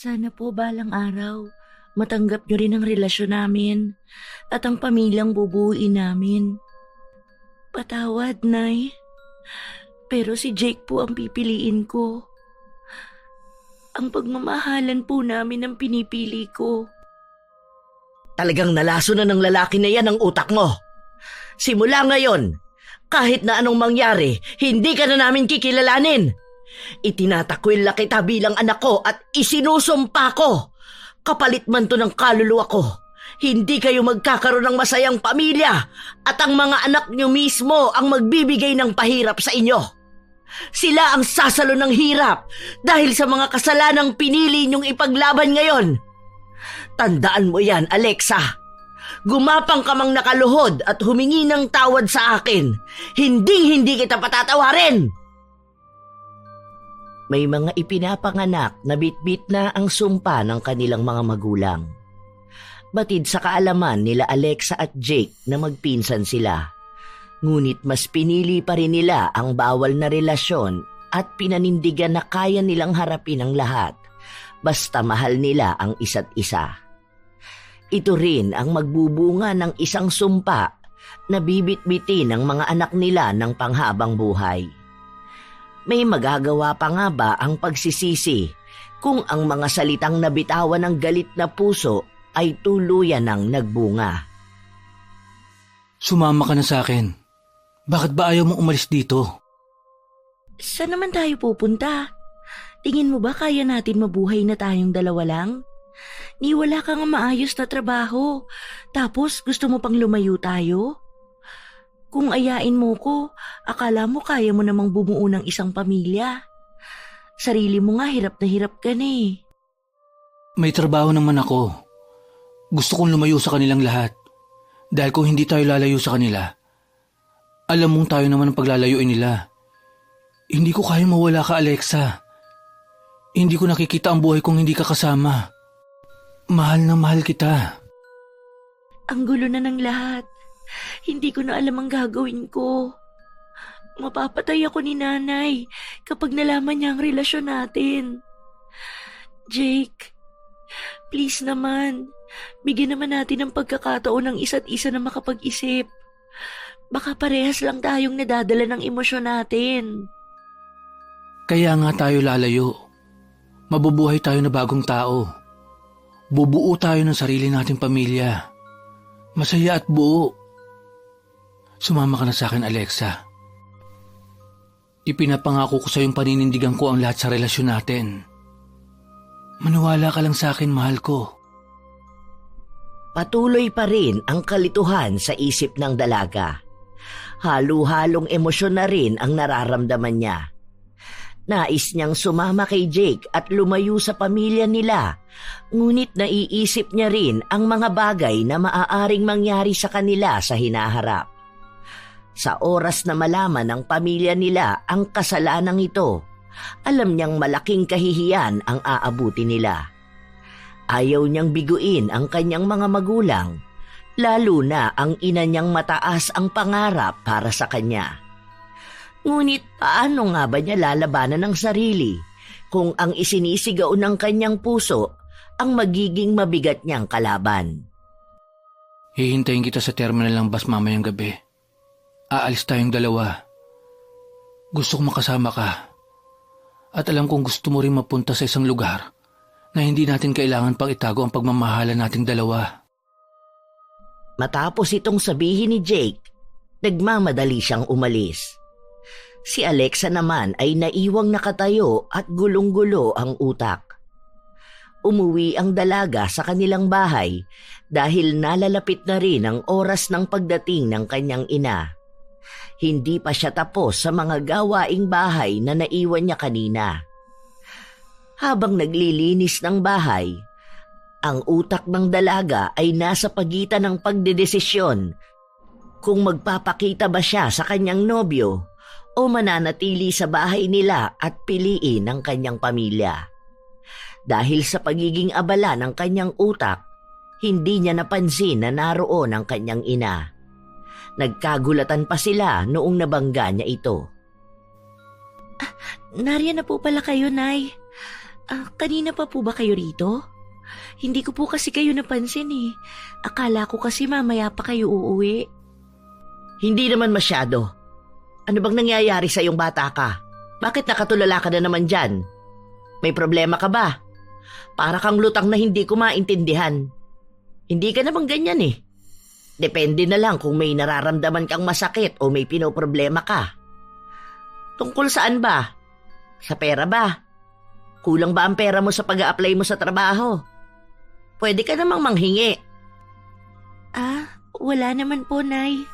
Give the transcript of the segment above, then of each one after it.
Sana po balang araw, matanggap niyo rin ang relasyon namin at ang pamilyang bubuuin namin. Patawad, Nay. Pero si Jake po ang pipiliin ko. Ang pagmamahalan po namin ang pinipili ko. Talagang nalaso na ng lalaki na yan ang utak mo. Simula ngayon, kahit na anong mangyari, hindi ka na namin kikilalanin. Itinatakwil na kita bilang anak ko at isinusumpa ko. Kapalit man to ng kaluluwa ko. Hindi kayo magkakaroon ng masayang pamilya at ang mga anak niyo mismo ang magbibigay ng pahirap sa inyo. Sila ang sasalo ng hirap dahil sa mga kasalanang pinili niyong ipaglaban ngayon. Tandaan mo yan, Alexa. Gumapang ka mang nakaluhod at humingi ng tawad sa akin. Hindi kita patatawarin. May mga ipinapanganak na bitbit na ang sumpa ng kanilang mga magulang. Batid sa kaalaman nila Alexa at Jake na magpinsan sila. Ngunit mas pinili pa rin nila ang bawal na relasyon at pinanindigan na kaya nilang harapin ang lahat basta mahal nila ang isa't isa. Ito rin ang magbubunga ng isang sumpa na bibit-bitin ng mga anak nila ng panghabang buhay. May magagawa pa nga ba ang pagsisisi kung ang mga salitang nabitawan ng galit na puso ay tuluyan ng nagbunga? Sumama ka na sa akin. Bakit ba ayaw mong umalis dito? Saan naman tayo pupunta? Tingin mo ba kaya natin mabuhay na tayong dalawa lang? Ni wala ka nga maayos na trabaho, tapos gusto mo pang lumayo tayo? Kung ayain mo ko, akala mo kaya mo namang bumuo ng isang pamilya. Sarili mo nga hirap na hirap ka na eh. May trabaho naman ako. Gusto kong lumayo sa kanilang lahat. Dahil kung hindi tayo lalayo sa kanila, alam mong tayo naman ang paglalayuin nila. Hindi ko kaya mawala ka, Alexa. Hindi ko nakikita ang buhay kung hindi ka kasama. Mahal na mahal kita. Ang gulo na ng lahat. Hindi ko na alam ang gagawin ko. Mapapatay ako ni Nanay kapag nalaman niya ang relasyon natin. Jake, please naman, bigyan naman natin ng pagkakataon ng isa't isa na makapag-isip. Baka parehas lang tayong nadadala ng emosyon natin. Kaya nga tayo lalayo. Mabubuhay tayo na bagong tao. Bubuo tayo ng sarili nating pamilya. Masaya at buo. Sumama ka na sa akin, Alexa. Ipinapangako ko sa iyong paninindigan ko ang lahat sa relasyon natin. Maniwala ka lang sa akin, mahal ko. Patuloy pa rin ang kalituhan sa isip ng dalaga. Halo-halong emosyon na rin ang nararamdaman niya. Nais niyang sumama kay Jake at lumayo sa pamilya nila, ngunit naiisip niya rin ang mga bagay na maaaring mangyari sa kanila sa hinaharap. Sa oras na malaman ng pamilya nila ang kasalanang ito, alam niyang malaking kahihiyan ang aabuti nila. Ayaw niyang biguin ang kanyang mga magulang, lalo na ang ina niyang mataas ang pangarap para sa kanya. Ngunit paano nga ba niya lalabanan ng sarili kung ang isinisigaw ng kanyang puso ang magiging mabigat niyang kalaban? Hihintayin kita sa terminal ng bus mamayang gabi. Aalis tayong dalawa. Gusto kong makasama ka. At alam kong gusto mo rin mapunta sa isang lugar na hindi natin kailangan pang itago ang pagmamahalan nating dalawa. Matapos itong sabihin ni Jake, nagmamadali siyang umalis. Si Alexa naman ay naiwang nakatayo at gulong-gulo ang utak. Umuwi ang dalaga sa kanilang bahay dahil nalalapit na rin ang oras ng pagdating ng kanyang ina. Hindi pa siya tapos sa mga gawaing bahay na naiwan niya kanina. Habang naglilinis ng bahay, ang utak ng dalaga ay nasa pagitan ng pagdedesisyon kung magpapakita ba siya sa kanyang nobyo o mananatili sa bahay nila at piliin ang kanyang pamilya. Dahil sa pagiging abala ng kanyang utak, hindi niya napansin na naroon ang kanyang ina. Nagkagulatan pa sila noong nabangga niya ito. Nariyan na po pala kayo, Nay. Kanina pa po ba kayo rito? Hindi ko po kasi kayo napansin eh. Akala ko kasi mamaya pa kayo uuwi. Hindi naman masyado. Ano bang nangyayari sa iyong bata ka? Bakit nakatulala ka na naman dyan? May problema ka ba? Para kang lutang na hindi ko maintindihan. Hindi ka naman ganyan eh. Depende na lang kung may nararamdaman kang masakit o may pinoproblema ka. Tungkol saan ba? Sa pera ba? Kulang ba ang pera mo sa pag-a-apply mo sa trabaho? Pwede ka namang manghingi. Wala naman po, Nay.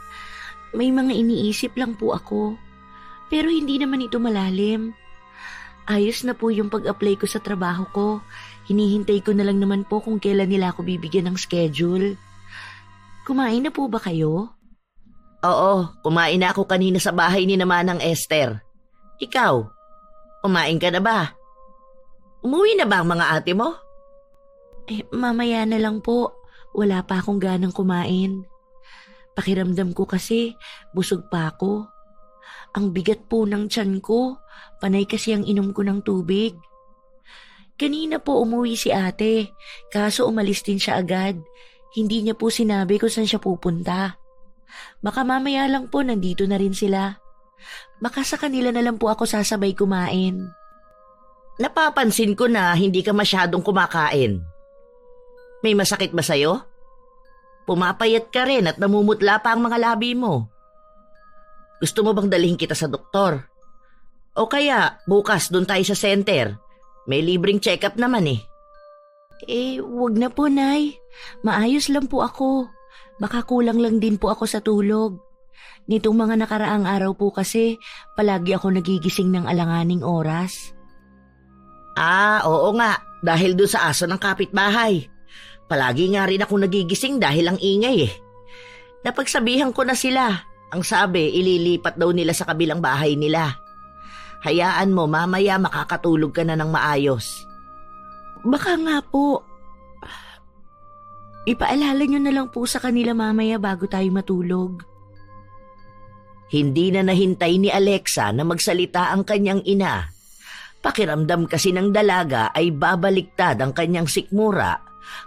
May mga iniisip lang po ako. Pero hindi naman ito malalim. Ayos na po yung pag-apply ko sa trabaho ko. Hinihintay ko na lang naman po kung kailan nila ako bibigyan ng schedule. Kumain na po ba kayo? Oo, kumain na ako kanina sa bahay ni Manang Esther. Ikaw, kumain ka na ba? Umuwi na ba ang mga ate mo? Mamaya na lang po. Wala pa akong ganang kumain. Pakiramdam ko kasi busog pa ako. Ang bigat po ng tiyan ko. Panay kasi ang inom ko ng tubig. Kanina po umuwi si ate. Kaso umalis din siya agad. Hindi niya po sinabi kung saan siya pupunta. Baka mamaya lang po nandito na rin sila. Baka sa kanila na lang po ako sasabay kumain. Napapansin ko na hindi ka masyadong kumakain. May masakit ba sa'yo? Pumapayat ka rin at namumutla pa ang mga labi mo. Gusto mo bang dalhin kita sa doktor? O kaya bukas doon tayo sa center. May libreng check-up naman eh. Wag na po, Nay. Maayos lang po ako. Baka kulang lang din po ako sa tulog. Nitong mga nakaraang araw po kasi, palagi ako nagigising ng alanganing oras. Oo nga. Dahil doon sa aso ng kapitbahay. Palagi nga rin ako nagigising dahil ang ingay eh. Napagsabihan ko na sila. Ang sabi, ililipat daw nila sa kabilang bahay nila. Hayaan mo, mamaya makakatulog ka na ng maayos. Baka nga po. Ipaalala nyo na lang po sa kanila mamaya bago tayo matulog. Hindi na nahintay ni Alexa na magsalita ang kanyang ina. Pakiramdam kasi ng dalaga ay babaliktad ang kanyang sikmura,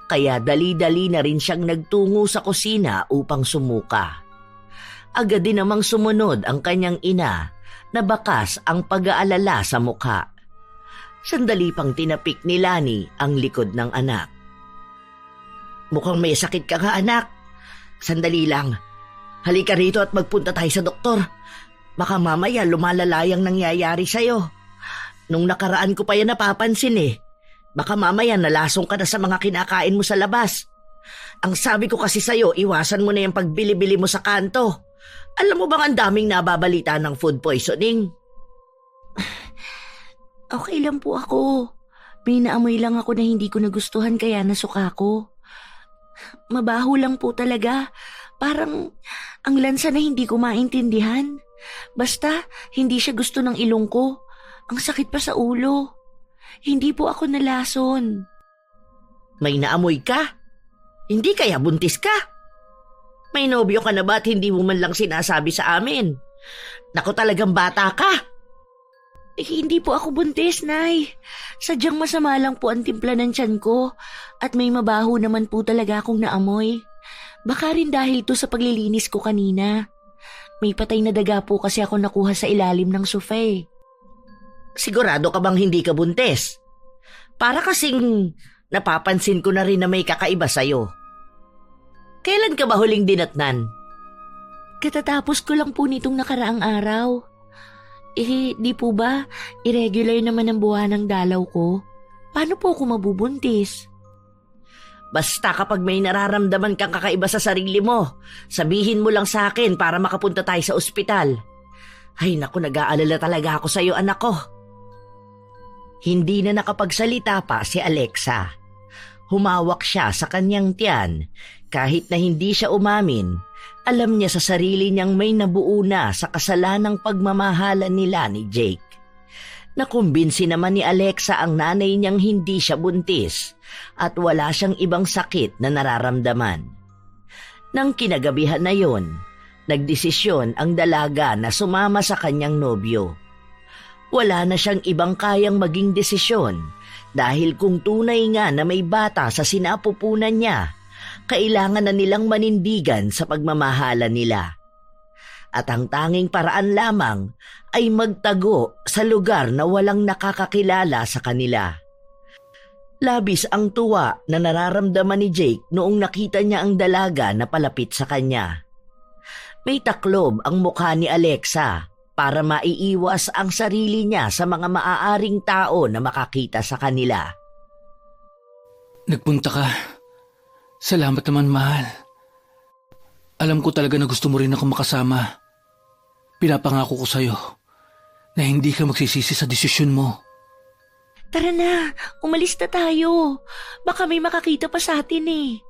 kaya dali-dali na rin siyang nagtungo sa kusina upang sumuka. Agad din namang sumunod ang kanyang ina na bakas ang pag-aalala sa mukha. Sandali pang tinapik ni Lani ang likod ng anak. Mukhang may sakit ka nga, anak. Sandali lang. Halika rito at magpunta tayo sa doktor. Baka mamaya lumalala ang nangyayari sa'yo. Nung nakaraan ko pa yan napapansin eh. Baka mamaya nalasong ka na sa mga kinakain mo sa labas. Ang sabi ko kasi sa'yo, iwasan mo na yung pagbili-bili mo sa kanto. Alam mo bang ang daming nababalita ng food poisoning? Okay lang po ako. May naamoy lang ako na hindi ko nagustuhan kaya nasuka ko. Mabaho lang po talaga. Parang ang lansa na hindi ko maintindihan. Basta hindi siya gusto ng ilong ko. Ang sakit pa sa ulo. Hindi po ako nalason. May naamoy ka? Hindi kaya buntis ka? May nobyo ka na ba at hindi mo man lang sinasabi sa amin? Naku, talagang bata ka. Hindi po ako buntis, Nay. Sadyang masama lang po ang timpla ng tiyan ko at may mabaho naman po talaga akong naamoy. Baka rin dahil to sa paglilinis ko kanina. May patay na daga po kasi ako nakuha sa ilalim ng sofa eh. Sigurado ka bang hindi ka buntis? Para kasing napapansin ko na rin na may kakaiba sa'yo. Kailan ka ba huling dinatnan? Katatapos ko lang po nitong nakaraang araw. Di po ba? Irregular naman ang buwan ng dalaw ko. Paano po ako mabubuntis? Basta kapag may nararamdaman kang kakaiba sa sarili mo, sabihin mo lang sa akin para makapunta tayo sa ospital. Ay naku, nag-aalala talaga ako sa iyo, anak ko. Hindi na nakapagsalita pa si Alexa. Humawak siya sa kanyang tiyan. Kahit na hindi siya umamin, alam niya sa sarili niyang may nabuo na sa kasalanang pagmamahalan nila ni Jake. Nakumbinsi naman ni Alexa ang nanay niyang hindi siya buntis at wala siyang ibang sakit na nararamdaman. Nang kinagabihan na yon, nagdesisyon ang dalaga na sumama sa kanyang nobyo. Wala na siyang ibang kayang maging desisyon Dahil kung tunay nga na may bata sa sinapupunan niya, kailangan na nilang manindigan sa pagmamahala nila. At ang tanging paraan lamang ay magtago sa lugar na walang nakakakilala sa kanila. Labis ang tuwa na nararamdaman ni Jake noong nakita niya ang dalaga na palapit sa kanya. May taklob ang mukha ni Alexa para maiiwas ang sarili niya sa mga maaaring tao na makakita sa kanila. Nagpunta ka. Salamat naman, mahal. Alam ko talaga na gusto mo rin ako makasama. Pinapangako ko sa'yo na hindi ka magsisisi sa desisyon mo. Tara na, umalis na tayo. Baka may makakita pa sa atin eh.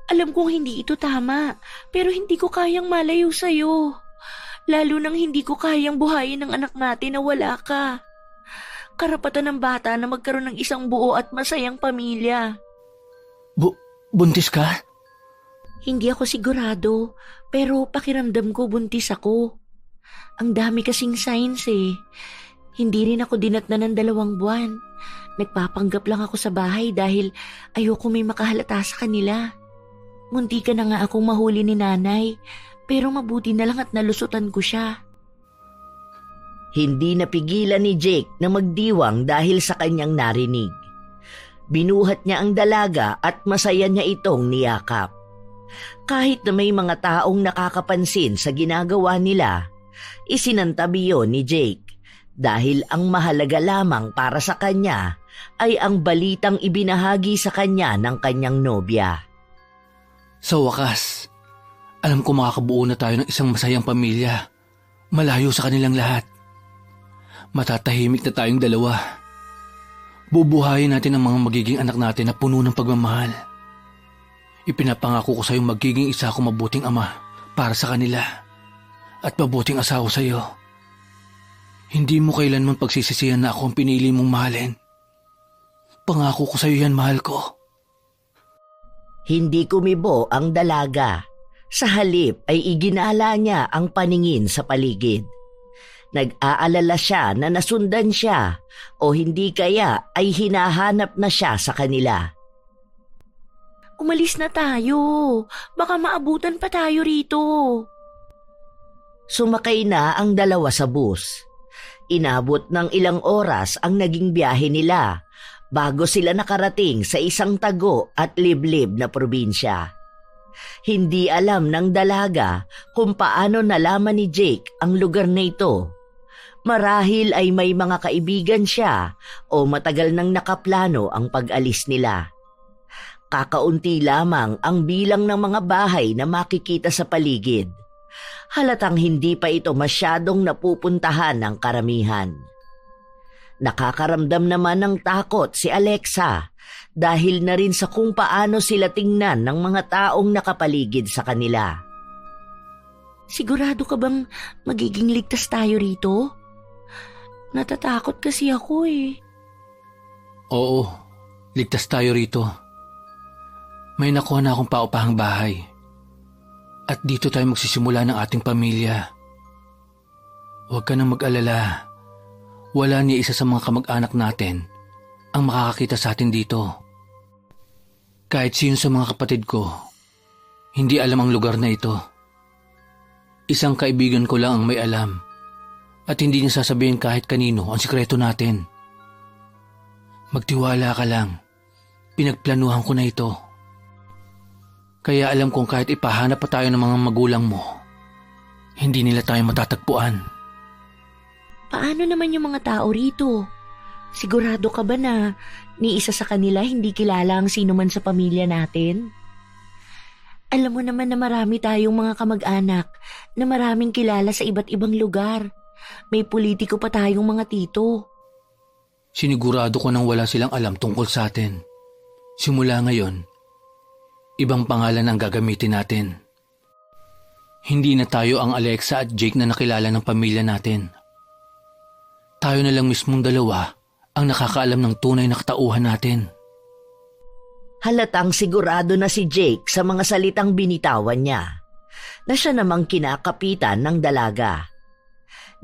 Alam kong hindi ito tama, pero hindi ko kayang malayo sa'yo. Lalo nang hindi ko kayang buhayin ng anak natin na wala ka. Karapatan ng bata na magkaroon ng isang buo at masayang pamilya. Buntis ka? Hindi ako sigurado, pero pakiramdam ko buntis ako. Ang dami kasing signs eh. Hindi rin ako dinatnan ng 2 buwan. Nagpapanggap lang ako sa bahay dahil ayoko may makahalata sa kanila. Munti ka na nga akong mahuli ni nanay, pero mabuti na lang at nalusutan ko siya. Hindi napigilan ni Jake na magdiwang dahil sa kanyang narinig. Binuhat niya ang dalaga at masaya niya itong niyakap. Kahit na may mga taong nakakapansin sa ginagawa nila, isinantabi yon ni Jake dahil ang mahalaga lamang para sa kanya ay ang balitang ibinahagi sa kanya ng kanyang nobya. Sa wakas, alam ko makakabuo na tayo ng isang masayang pamilya, malayo sa kanilang lahat. Matatahimik na tayong 2. Bubuhayin natin ang mga magiging anak natin na puno ng pagmamahal. Ipinapangako ko sa iyo magiging isa akong mabuting ama para sa kanila at mabuting asawa sa iyo. Hindi mo kailanman pagsisisihan na ako ang pinili mong mahalin. Pangako ko sa iyo yan, mahal ko. Hindi kumibo ang dalaga. Sa halip ay iginala niya ang paningin sa paligid. Nag-aalala siya na nasundan siya o hindi kaya ay hinahanap na siya sa kanila. Umalis na tayo. Baka maabutan pa tayo rito. Sumakay na ang 2 sa bus. Inabot ng ilang oras ang naging biyahe nila bago sila nakarating sa isang tago at liblib na probinsya. Hindi alam ng dalaga kung paano nalaman ni Jake ang lugar na ito. Marahil ay may mga kaibigan siya o matagal nang nakaplano ang pag-alis nila. Kakaunti lamang ang bilang ng mga bahay na makikita sa paligid. Halatang hindi pa ito masyadong napupuntahan ng karamihan. Nakakaramdam naman ng takot si Alexa dahil na rin sa kung paano sila tingnan ng mga taong nakapaligid sa kanila. Sigurado ka bang magiging ligtas tayo rito? Natatakot kasi ako eh. Oo, ligtas tayo rito. May nakuha na akong paupahang bahay. At dito tayo magsisimula ng ating pamilya. Huwag ka nang mag-alala. Wala ni isa sa mga kamag-anak natin ang makakakita sa atin dito. Kahit sino sa mga kapatid ko, hindi alam ang lugar na ito. Isang kaibigan ko lang ang may alam at hindi niya sasabihin kahit kanino ang sikreto natin. Magtiwala ka lang. Pinagplanuhan ko na ito. Kaya alam kong kahit ipahanap pa tayo ng mga magulang mo, hindi nila tayo matatagpuan. Paano naman yung mga tao rito? Sigurado ka ba na ni isa sa kanila hindi kilala ang sino man sa pamilya natin? Alam mo naman na marami tayong mga kamag-anak na maraming kilala sa iba't ibang lugar. May politiko pa tayong mga tito. Sinigurado ko nang wala silang alam tungkol sa atin. Simula ngayon, ibang pangalan ang gagamitin natin. Hindi na tayo ang Alexa at Jake na nakilala ng pamilya natin. Tayo na lang mismong 2 ang nakakaalam ng tunay na katauhan natin. Halatang sigurado na si Jake sa mga salitang binitawan niya, na siya namang kinakapitan ng dalaga.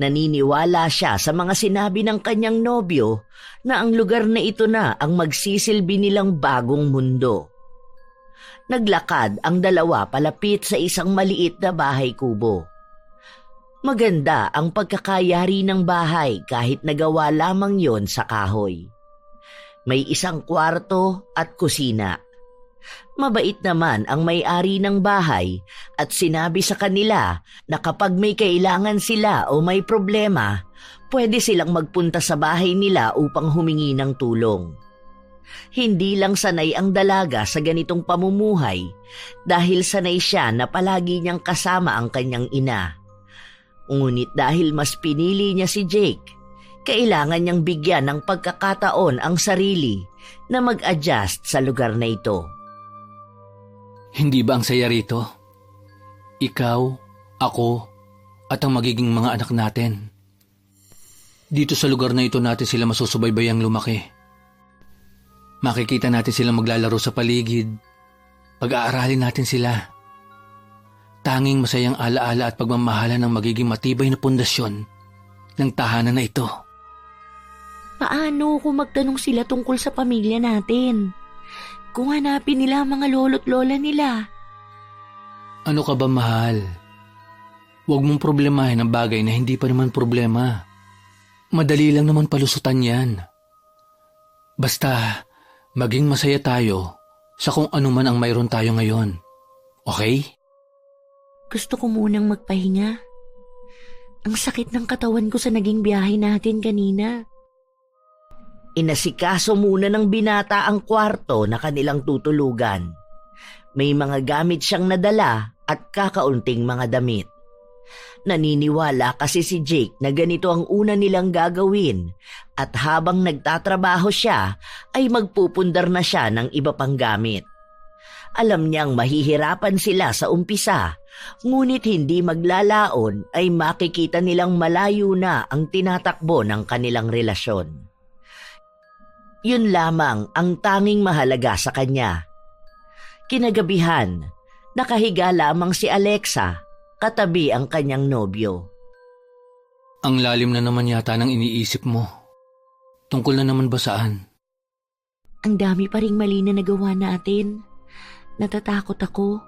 Naniniwala siya sa mga sinabi ng kanyang nobyo na ang lugar na ito na ang magsisilbi nilang bagong mundo. Naglakad ang dalawa palapit sa isang maliit na bahay kubo. Maganda ang pagkakayari ng bahay kahit nagawa lamang yon sa kahoy. May isang kwarto at kusina. Mabait naman ang may-ari ng bahay at sinabi sa kanila na kapag may kailangan sila o may problema, pwede silang magpunta sa bahay nila upang humingi ng tulong. Hindi lang sanay ang dalaga sa ganitong pamumuhay dahil sanay siya na palagi niyang kasama ang kanyang ina. Ngunit dahil mas pinili niya si Jake, kailangan niyang bigyan ng pagkakataon ang sarili na mag-adjust sa lugar na ito. Hindi ba ang saya rito? Ikaw, ako, at ang magiging mga anak natin. Dito sa lugar na ito natin sila masusubaybayang lumaki. Makikita natin silang maglalaro sa paligid. Pag-aaralin natin sila. Tanging masayang alaala at pagmamahalan ng magiging matibay na pundasyon ng tahanan na ito. Paano kung magtanong sila tungkol sa pamilya natin? Kung hanapin nila ang mga lolo't lola nila. Ano ka ba, mahal? Huwag mong problemahin ang bagay na hindi pa naman problema. Madali lang naman palusutan yan. Basta, maging masaya tayo sa kung ano man ang mayroon tayo ngayon. Okay? Gusto ko munang magpahinga. Ang sakit ng katawan ko sa naging biyahe natin kanina. Inasikaso muna ng binata ang kwarto na kanilang tutulugan. May mga gamit siyang nadala at kakaunting mga damit. Naniniwala kasi si Jake na ganito ang una nilang gagawin at habang nagtatrabaho siya ay magpupundar na siya ng iba pang gamit. Alam niyang mahihirapan sila sa umpisa, ngunit hindi maglalaon ay makikita nilang malayo na ang tinatakbo ng kanilang relasyon. Yun lamang ang tanging mahalaga sa kanya. Kinagabihan, nakahiga lamang si Alexa, katabi ang kanyang nobyo. Ang lalim na naman yata ng iniisip mo. Tungkol na naman ba saan? Ang dami pa ring mali na nagawa natin. Natatakot ako.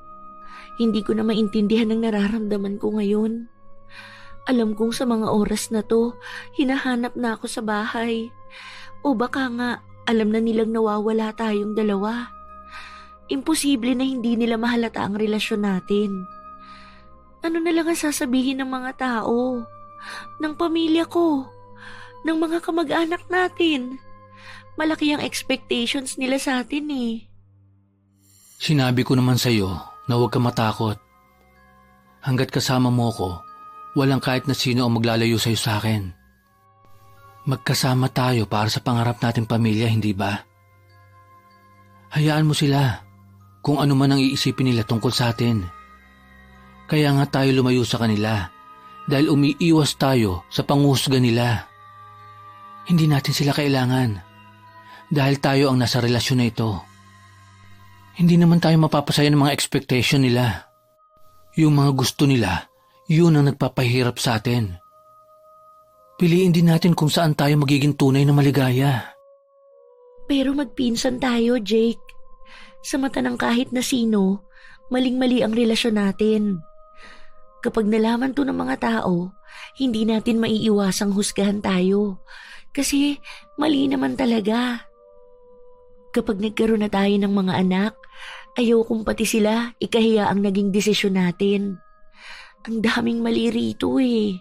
Hindi ko na maintindihan ang nararamdaman ko ngayon. Alam kong sa mga oras na to, hinahanap na ako sa bahay. O baka nga, alam na nilang nawawala tayong dalawa. Imposible na hindi nila mahalata ang relasyon natin. Ano na lang ang sasabihin ng mga tao, ng pamilya ko, ng mga kamag-anak natin? Malaki ang expectations nila sa atin eh. Sinabi ko naman sa'yo na huwag ka matakot. Hanggat kasama mo ko, walang kahit na sino ang maglalayo sa'yo sa akin. Magkasama tayo para sa pangarap nating pamilya, hindi ba? Hayaan mo sila kung ano man ang iisipin nila tungkol sa atin. Kaya nga tayo lumayo sa kanila dahil umiiwas tayo sa panghusga nila. Hindi natin sila kailangan dahil tayo ang nasa relasyon na ito. Hindi naman tayo mapapasaya ng mga expectation nila. Yung mga gusto nila, yun ang nagpapahirap sa atin. Piliin din natin kung saan tayo magiging tunay na maligaya. Pero magpinsan tayo, Jake. Sa mata ng kahit na sino, maling-mali ang relasyon natin. Kapag nalaman to ng mga tao, hindi natin maiiwasang husgahan tayo. Kasi mali naman talaga. Kapag nagkaroon na tayo ng mga anak, ayaw kung pati sila ikahiya ang naging desisyon natin. Ang daming mali rito eh.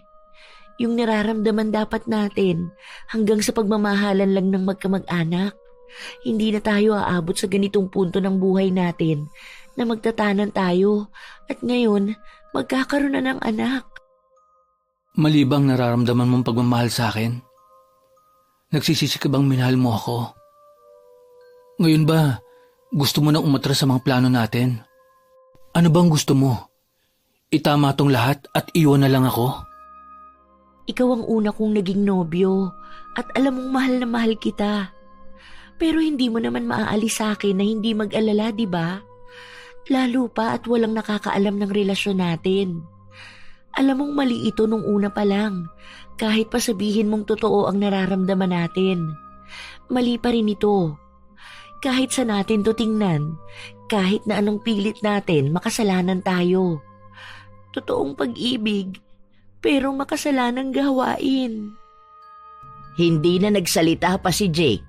Yung nararamdaman dapat natin hanggang sa pagmamahalan lang ng magkamag-anak. Hindi na tayo aabot sa ganitong punto ng buhay natin na magtatanan tayo at ngayon magkakaroon na ng anak. Mali bang nararamdaman mong pagmamahal sa akin? Nagsisisi ka bang minahal mo ako? Ngayon ba, gusto mo nang umatras sa mga plano natin? Ano bang gusto mo? Itama tong lahat at iwan na lang ako? Ikaw ang una kong naging nobyo at alam mong mahal na mahal kita. Pero hindi mo naman maaalis sa akin na hindi mag-alala, di ba? Lalo pa at walang nakakaalam ng relasyon natin. Alam mong mali ito nung una pa lang, kahit pa sabihin mong totoo ang nararamdaman natin. Mali pa rin ito. Kahit sa natin to tingnan, kahit na anong pilit natin, makasalanan tayo. Totoong pag-ibig, pero makasalanang gawain. Hindi na nagsalita pa si Jake.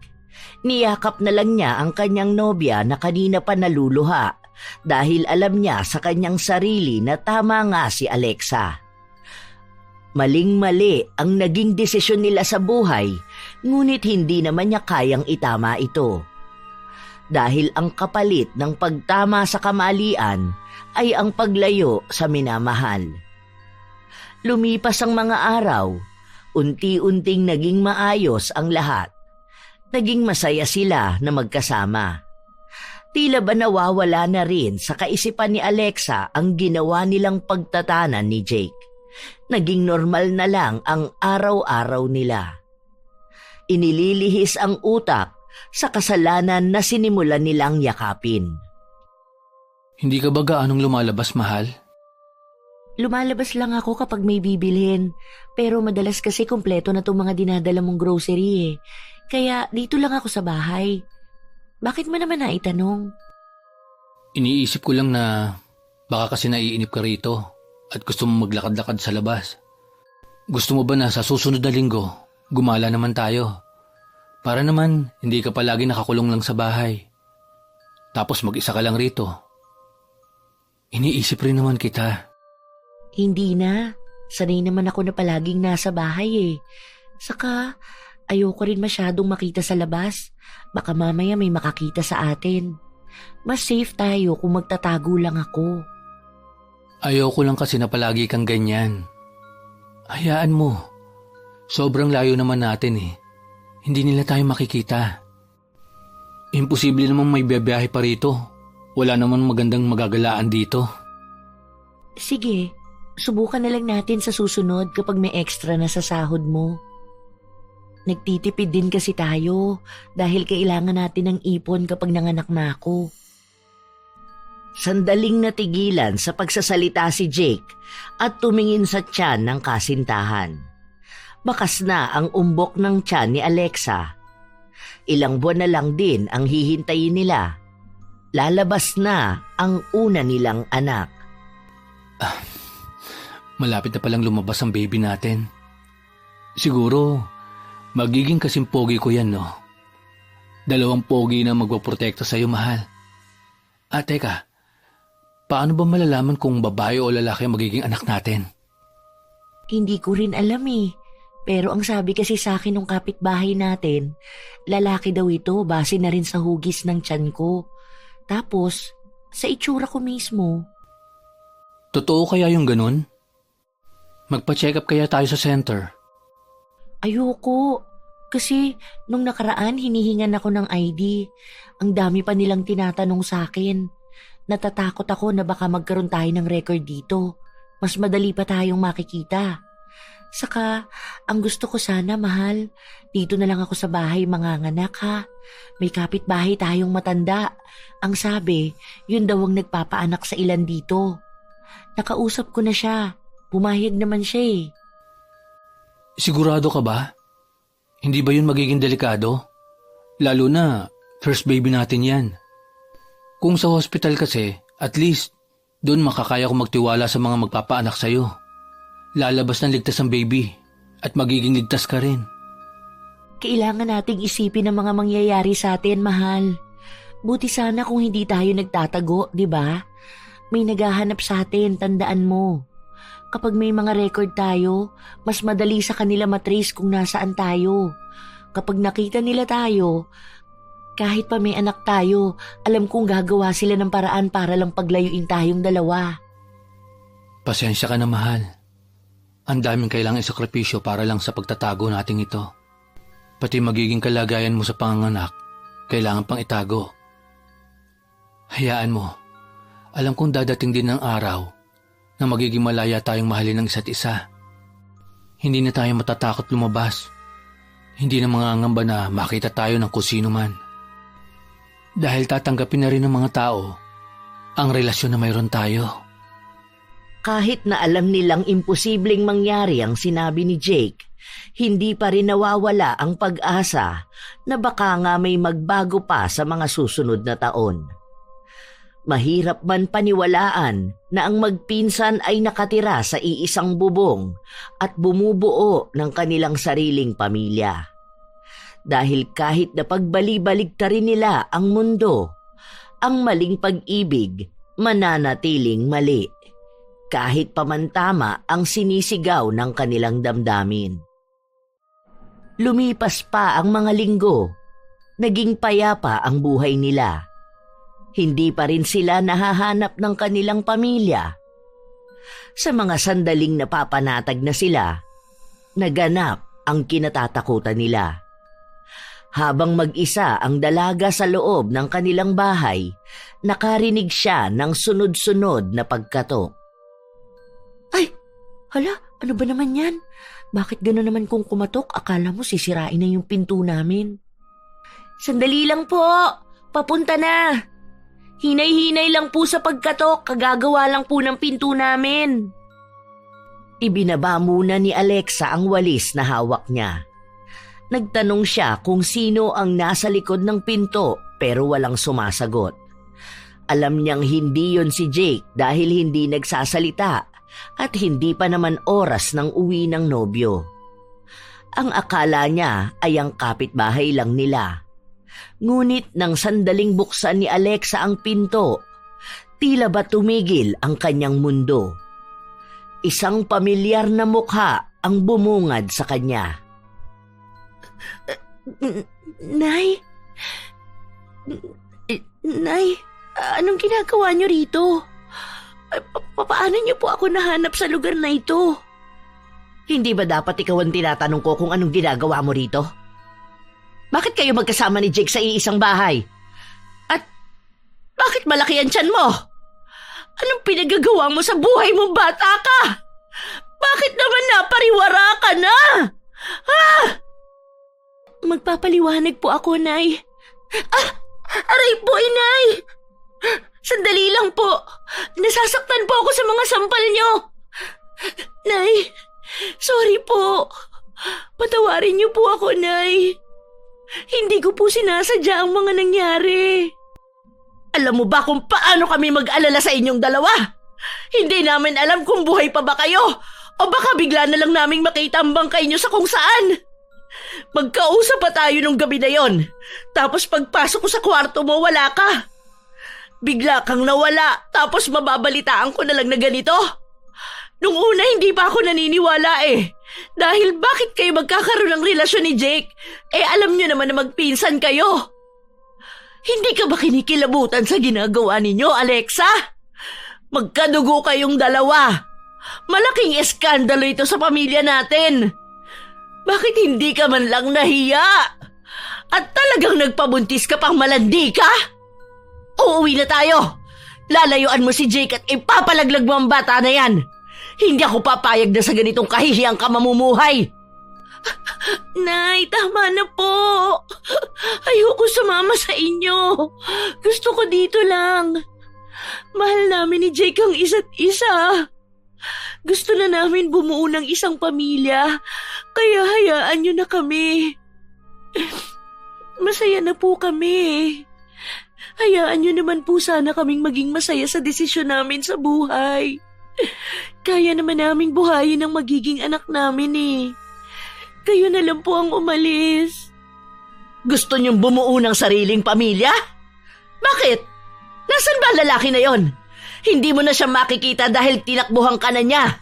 Niyakap na lang niya ang kanyang nobya na kanina pa naluluha dahil alam niya sa kanyang sarili na tama nga si Alexa. Maling-mali ang naging desisyon nila sa buhay, ngunit hindi naman niya kayang itama ito. Dahil ang kapalit ng pagtama sa kamalian ay ang paglayo sa minamahal. Lumipas ang mga araw, unti-unting naging maayos ang lahat. Naging masaya sila na magkasama. Tila ba nawawala na rin sa kaisipan ni Alexa ang ginawa nilang pagtatanan ni Jake. Naging normal na lang ang araw-araw nila. Inililihis ang utak sa kasalanan na sinimulan nilang yakapin. Hindi ka ba gaanong lumalabas, mahal? Lumalabas lang ako kapag may bibilhin, pero madalas kasi kumpleto na itong mga dinadala mong grocery eh. Kaya dito lang ako sa bahay. Bakit mo naman naitanong? Iniisip ko lang na baka kasi naiinip ka rito at gusto mo maglakad-lakad sa labas. Gusto mo ba na sa susunod na linggo, gumala naman tayo? Para naman hindi ka palagi nakakulong lang sa bahay. Tapos mag-isa ka lang rito. Iniisip rin naman kita. Hindi na. Sanay naman ako na palaging nasa bahay eh. Saka ayoko rin masyadong makita sa labas. Baka mamaya may makakita sa atin. Mas safe tayo kung magtatago lang ako. Ayoko lang kasi na palagi kang ganyan. Hayaan mo. Sobrang layo naman natin eh. Hindi nila tayo makikita. Imposible namang may biyahe pa rito. Wala naman magandang magagalaan dito. Sige, subukan na lang natin sa susunod kapag may extra na sa sahod mo. Nagtitipid din kasi tayo dahil kailangan natin ng ipon kapag nanganak na ako. Sandaling natigilan sa pagsasalita si Jake at tumingin sa tiyan ng kasintahan. Bakas na ang umbok ng tiyan ni Alexa. Ilang buwan na lang din ang hihintayin nila. Lalabas na ang una nilang anak. Malapit na palang lumabas ang baby natin. Siguro, magiging kasing pogi ko yan, no? 2 pogi na magpaprotekta sa'yo, mahal. Teka, paano ba malalaman kung babae o lalaki ang magiging anak natin? Hindi ko rin alam eh. Pero ang sabi kasi sa akin ng kapitbahay natin, lalaki daw ito base na rin sa hugis ng tiyan ko. Tapos, sa itsura ko mismo. Totoo kaya yung ganun? Magpa-check up kaya tayo sa center? Ayoko. Kasi nung nakaraan hinihingan ako ng ID. Ang dami pa nilang tinatanong sa akin. Natatakot ako na baka magkaroon tayo ng record dito. Mas madali pa tayong makikita. Saka, ang gusto ko sana, mahal, dito na lang ako sa bahay manganganak ha. May kapitbahay tayong matanda. Ang sabi, yun daw ang nagpapaanak sa ilan dito. Nakausap ko na siya. Pumayag naman siya eh. Sigurado ka ba? Hindi ba yun magiging delikado? Lalo na, first baby natin yan. Kung sa hospital kasi, at least, doon makakaya ko magtiwala sa mga magpapaanak sa'yo. Lalabas ng ligtas ang baby at magiging ligtas ka rin. Kailangan nating isipin ang mga mangyayari sa atin, mahal. Buti sana kung hindi tayo nagtatago, di ba? May naghahanap sa atin, tandaan mo. Kapag may mga record tayo, mas madali sa kanila matrace kung nasaan tayo. Kapag nakita nila tayo, kahit pa may anak tayo, alam kong gagawa sila ng paraan para lang paglayuin tayong dalawa. Pasensya ka na, mahal. Ang daming kailangang isakripisyo para lang sa pagtatago nating ito. Pati magiging kalagayan mo sa panganganak, kailangan pang itago. Hayaan mo, alam kong dadating din ng araw na magiging malaya tayong mahalin ng isa't isa. Hindi na tayo matatakot lumabas. Hindi na mangangamba na makita tayo ng kusino man. Dahil tatanggapin na rin ng mga tao ang relasyon na mayroon tayo. Kahit na alam nilang imposibleng mangyari ang sinabi ni Jake, hindi pa rin nawawala ang pag-asa na baka nga may magbago pa sa mga susunod na taon. Mahirap man paniwalaan na ang magpinsan ay nakatira sa iisang bubong at bumubuo ng kanilang sariling pamilya. Dahil kahit na pagbali-baligtarin nila ang mundo, ang maling pag-ibig mananatiling mali, kahit pamantama ang sinisigaw ng kanilang damdamin. Lumipas pa ang mga linggo, naging payapa ang buhay nila. Hindi pa rin sila nahahanap ng kanilang pamilya. Sa mga sandaling napapanatag na sila, naganap ang kinatatakutan nila. Habang mag-isa ang dalaga sa loob ng kanilang bahay, nakarinig siya ng sunod-sunod na pagkatok. Ay, hala, ano ba naman yan? Bakit gano'n naman kung kumatok? Akala mo sisirain na yung pinto namin. Sandali lang po, papunta na. Hinay-hinay lang po sa pagkatok, kagagawa lang po ng pinto namin. Ibinaba muna ni Alexa ang walis na hawak niya. Nagtanong siya kung sino ang nasa likod ng pinto pero walang sumasagot. Alam niyang hindi yon si Jake dahil hindi nagsasalita at hindi pa naman oras ng uwi ng nobyo. Ang akala niya ay ang kapitbahay lang nila. Ngunit nang sandaling buksan ni Alexa ang pinto, tila ba tumigil ang kanyang mundo. Isang pamilyar na mukha ang bumungad sa kanya. Nay? Nay, anong ginagawa niyo rito? Paano niyo po ako nahanap sa lugar na ito? Hindi ba dapat ikaw ang tinatanong ko kung anong ginagawa mo rito? Bakit kayo magkasama ni Jake sa iisang bahay? At bakit malaki ang tiyan mo? Anong pinagagawa mo sa buhay mo, bata ka? Bakit naman napariwara ka na? Magpapaliwanag po ako, Nay. Aray po, Inay! Sandali lang po. Nasasaktan po ako sa mga sampal niyo. Nay, sorry po. Patawarin niyo po ako, Nay. Hindi ko po sinasadya ang mga nangyari. Alam mo ba kung paano kami mag-alala sa inyong dalawa? Hindi namin alam kung buhay pa ba kayo o baka bigla na lang naming makita ang bangkay niyo sa kung saan. Magkausap pa tayo nung gabi na yon. Tapos pagpasok ko sa kwarto mo, wala ka. Bigla kang nawala, tapos mababalitaan ko na lang na ganito. Nung una, hindi pa ako naniniwala eh. Dahil bakit kayo magkakaroon ng relasyon ni Jake? Alam nyo naman na magpinsan kayo. Hindi ka ba kinikilabutan sa ginagawa ninyo, Alexa? Magkadugo kayong dalawa. Malaking eskandalo ito sa pamilya natin. Bakit hindi ka man lang nahiya? At talagang nagpabuntis ka pang malandi ka? Uuwi na tayo. Lalayuan mo si Jake at ipapalaglag mo ang bata na yan. Hindi ako papayag na sa ganitong kahihiyang ka mamumuhay. Nay, tama na po. Ayoko sumama sa inyo. Gusto ko dito lang. Mahal namin ni Jake ang isa't isa. Gusto na namin bumuo ng isang pamilya, kaya hayaan niyo na kami. Masaya na po kami. Hayaan niyo naman po sana kaming maging masaya sa desisyon namin sa buhay. Kaya naman naming buhayin ang magiging anak namin eh. Kayo na lang po ang umalis. Gusto niyong bumuo ng sariling pamilya? Bakit? Nasaan ba ang lalaki na yon? Hindi mo na siya makikita dahil tinakbuhan ka na niya.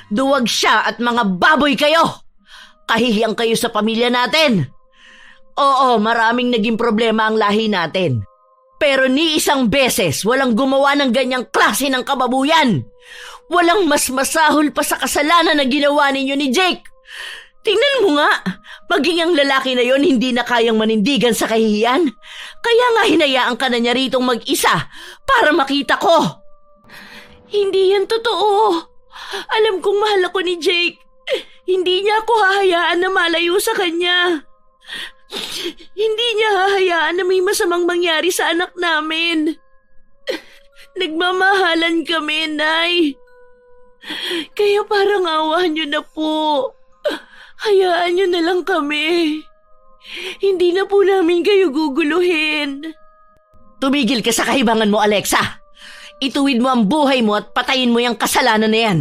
Duwag siya at mga baboy kayo. Kahihiyang kayo sa pamilya natin. Oo, maraming naging problema ang lahi natin. Pero ni isang beses walang gumawa ng ganyang klase ng kababuyan. Walang mas masahol pa sa kasalanan na ginawa ninyo ni Jake. Tingnan mo nga, maging ang lalaki na yon hindi na kayang manindigan sa kahihiyan. Kaya nga hinayaan ka na niya ritong mag-isa para makita ko. Hindi yan totoo. Alam kong mahal ako ni Jake. Hindi niya ako hahayaan na malayo sa kanya. Hindi niya hahayaan na may masamang mangyari sa anak namin. Nagmamahalan kami, Nay. Kaya parang awa niyo na po. Hayaan niyo na lang kami. Hindi na po namin kayo guguluhin. Tumigil ka sa kahibangan mo, Alexa. Ituwid mo ang buhay mo at patayin mo yung kasalanan na yan.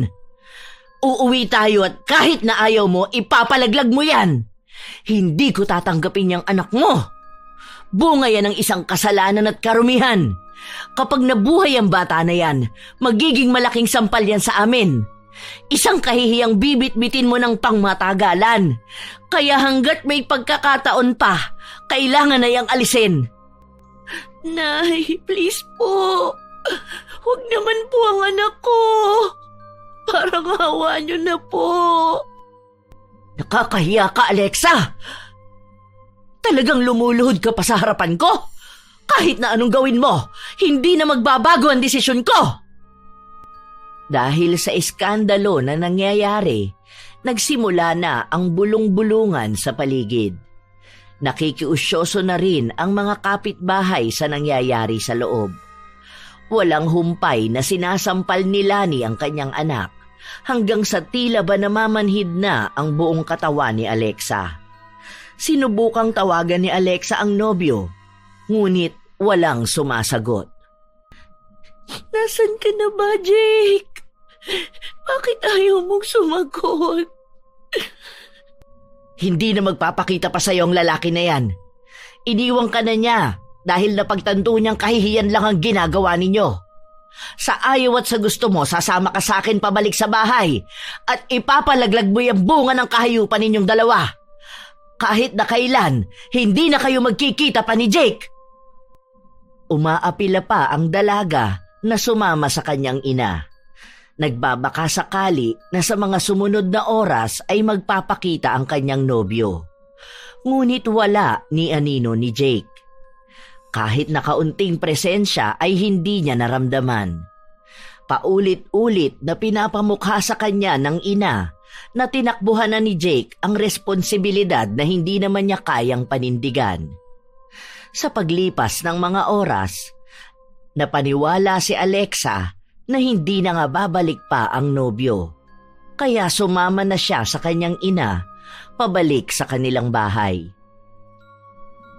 Uuwi tayo at kahit na ayaw mo, ipapalaglag mo yan. Hindi ko tatanggapin yung anak mo. Bunga yan ng isang kasalanan at karumihan. Kapag nabuhay ang bata na yan, magiging malaking sampal yan sa amin. Isang kahihiyang bibit-bitin mo ng pangmatagalan. Kaya hanggat may pagkakataon pa, kailangan na yang alisin. Nay, please po. Huwag naman po ang anak ko. Parang hawa niyo na po. Nakakahiya ka, Alexa! Talagang lumuluhod ka pa sa harapan ko? Kahit na anong gawin mo, hindi na magbabago ang desisyon ko! Dahil sa iskandalo na nangyayari, nagsimula na ang bulong-bulungan sa paligid. Nakikiusyoso na rin ang mga kapitbahay sa nangyayari sa loob. Walang humpay na sinasampal ni Lani ang kanyang anak hanggang sa tila ba namamanhid na ang buong katawan ni Alexa. Sinubukang tawagan ni Alexa ang nobyo, ngunit walang sumasagot. Nasaan ka na ba, Jake? Bakit ayaw mong sumagot? Hindi na magpapakita pa sa'yo ang lalaki na yan. Iniwang ka na niya dahil napagtanto niyang kahihiyan lang ang ginagawa ninyo. Sa ayaw at sa gusto mo, sasama ka sa akin pabalik sa bahay at ipapalaglag mo yung bunga ng kahayupan ninyong dalawa. Kahit na kailan, hindi na kayo magkikita pa ni Jake. Umaapila pa ang dalaga na sumama sa kanyang ina. Nagbabaka sakali na sa mga sumunod na oras ay magpapakita ang kanyang nobyo. Ngunit wala ni anino ni Jake. Kahit na kaunting presensya ay hindi niya naramdaman. Paulit-ulit na pinapamukha sa kanya ng ina na tinakbuhan na ni Jake ang responsibilidad na hindi naman niya kayang panindigan. Sa paglipas ng mga oras, napaniwala si Alexa na hindi na nga babalik pa ang nobyo. Kaya sumama na siya sa kanyang ina pabalik sa kanilang bahay.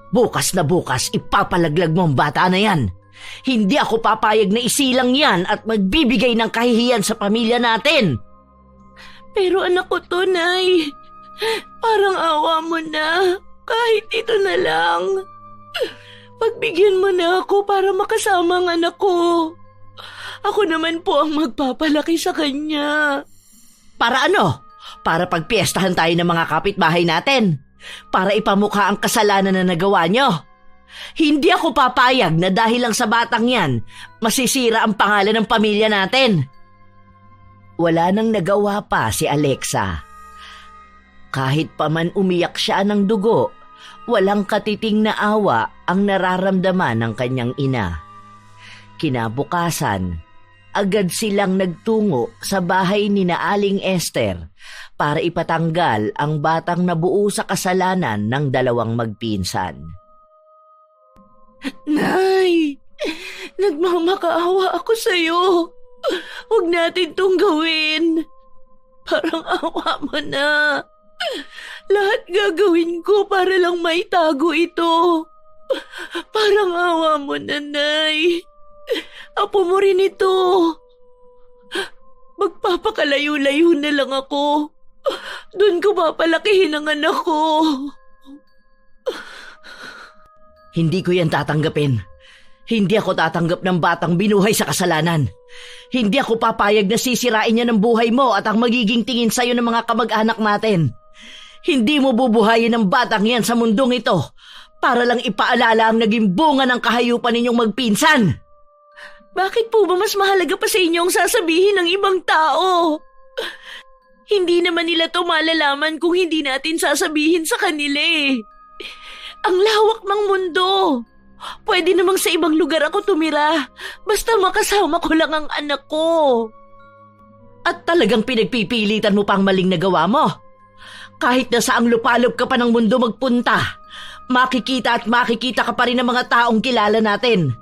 Bukas na bukas, ipapalaglag mo ang bata na yan. Hindi ako papayag na isilang yan at magbibigay ng kahihiyan sa pamilya natin. Pero anak ko to, Nay. Parang awa mo na. Kahit ito na lang. Pagbigyan mo na ako para makasama ang anak ko. Ako naman po ang magpapalaki sa kanya. Para ano? Para pagpiestahan tayo ng mga kapitbahay natin. Para ipamukha ang kasalanan na nagawa nyo. Hindi ako papayag na dahil lang sa batang yan, masisira ang pangalan ng pamilya natin. Wala nang nagawa pa si Alexa. Kahit pa man umiyak siya ng dugo, walang katiting na awa ang nararamdaman ng kanyang ina. Kinabukasan, agad silang nagtungo sa bahay ni na Aling Esther para ipatanggal ang batang nabuo sa kasalanan ng dalawang magpinsan. Nay, nagmamakaawa ako sa'yo. Huwag natin tong gawin. Parang awa mo na. Lahat gagawin ko para lang maitago ito. Parang awa mo na, Nay. Apo mo rin ito. Magpapakalayo-layo na lang ako. Doon ko papalakihin ang anak ko. Hindi ko yan tatanggapin. Hindi ako tatanggap ng batang binuhay sa kasalanan. Hindi ako papayag na sisirain niya ng buhay mo at ang magiging tingin sa'yo ng mga kamag-anak natin. Hindi mo bubuhayin ang batang yan sa mundong ito para lang ipaalala ang naging bunga ng kahayupan ninyong magpinsan. Bakit po ba mas mahalaga pa sa inyo ang sasabihin ng ibang tao? Hindi naman nila to malalaman kung hindi natin sasabihin sa kanila eh. Ang lawak ng mundo. Pwede namang sa ibang lugar ako tumira. Basta makasama ko lang ang anak ko. At talagang pinagpipilitan mo pang maling nagawa mo. Kahit na saang lupalop ka pa ng mundo magpunta, makikita at makikita ka pa rin ng mga taong kilala natin.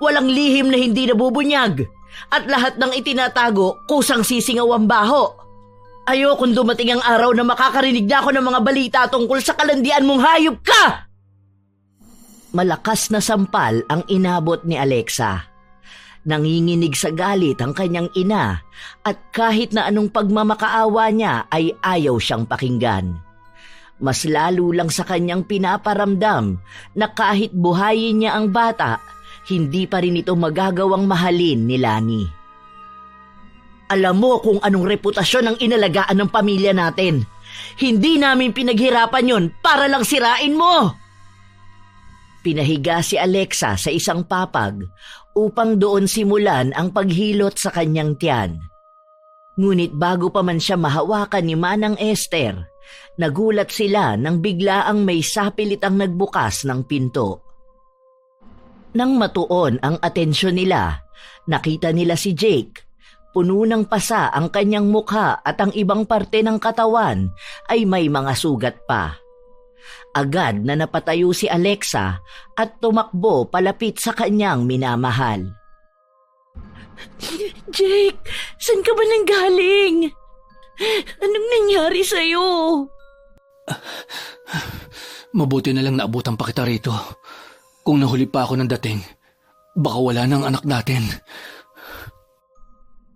Walang lihim na hindi nabubunyag. At lahat ng itinatago, kusang sisingaw ang baho. Ayokong dumating ang araw na makakarinig na ako ng mga balita tungkol sa kalandian mong hayop ka! Malakas na sampal ang inabot ni Alexa. Nanginginig sa galit ang kanyang ina at kahit na anong pagmamakaawa niya ay ayaw siyang pakinggan. Mas lalo lang sa kanyang pinaparamdam na kahit buhayin niya ang bata, hindi pa rin ito magagawang mahalin ni Lani. Alam mo kung anong reputasyon ang inalagaan ng pamilya natin. Hindi namin pinaghirapan yon para lang sirain mo. Pinahiga si Alexa sa isang papag upang doon simulan ang paghilot sa kanyang tiyan. Ngunit bago pa man siya mahawakan ni Manang Esther, nagulat sila nang biglaang may sapilitang nagbukas ng pinto. Nang matuon ang atensyon nila, nakita nila si Jake. Puno ng pasa ang kanyang mukha at ang ibang parte ng katawan ay may mga sugat pa. Agad na napatayo si Alexa at tumakbo palapit sa kanyang minamahal. Jake, saan ka ba nanggaling? Anong nangyari sa'yo? Mabuti na lang naabutan pa kita rito. Kung nahuli pa ako ng dating, baka wala nang anak natin.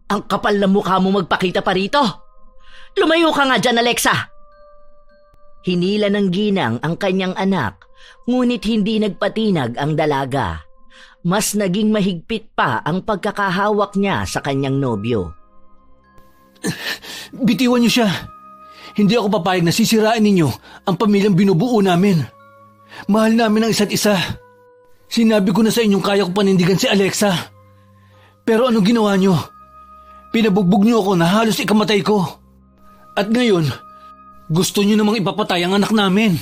Ang kapal na mukha mo magpakita pa rito. Lumayo ka nga dyan, Alexa. Hinila ng ginang ang kanyang anak, ngunit hindi nagpatinag ang dalaga. Mas naging mahigpit pa ang pagkakahawak niya sa kanyang nobyo. Bitiwan niyo siya. Hindi ako papayag na sisirain ninyo ang pamilyang binubuo namin. Mahal namin ang isa't isa. Sinabi ko na sa inyong kaya ko panindigan si Alexa. Pero anong ginawa niyo? Pinabugbog niyo ako na halos ikamatay ko. At ngayon, gusto niyo namang ipapatay ang anak namin.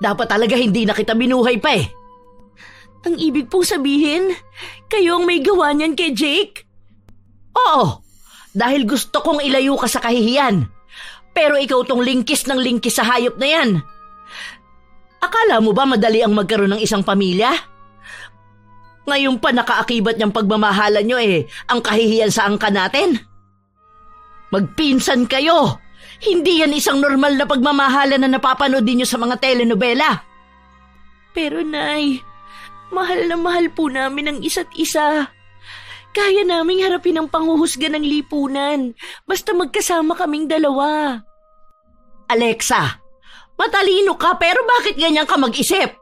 Dapat talaga hindi na kita binuhay pa eh. Ang ibig pong sabihin, kayo ang may gawa niyan kay Jake? Oo, dahil gusto kong ilayo ka sa kahihiyan. Pero ikaw tong lingkis ng lingkis sa hayop na yan. Akala mo ba madali ang magkaroon ng isang pamilya? Ngayon pa nakaakibat niyang pagmamahalan niyo ang kahihiyan sa angka natin. Magpinsan kayo. Hindi yan isang normal na pagmamahalan na napapanood niyo sa mga telenovela. Pero Nay, mahal na mahal po namin ang isa't isa. Kaya naming harapin ang panghuhusga ng lipunan basta magkasama kaming dalawa. Alexa, matalino ka pero bakit ganyan ka mag-isip?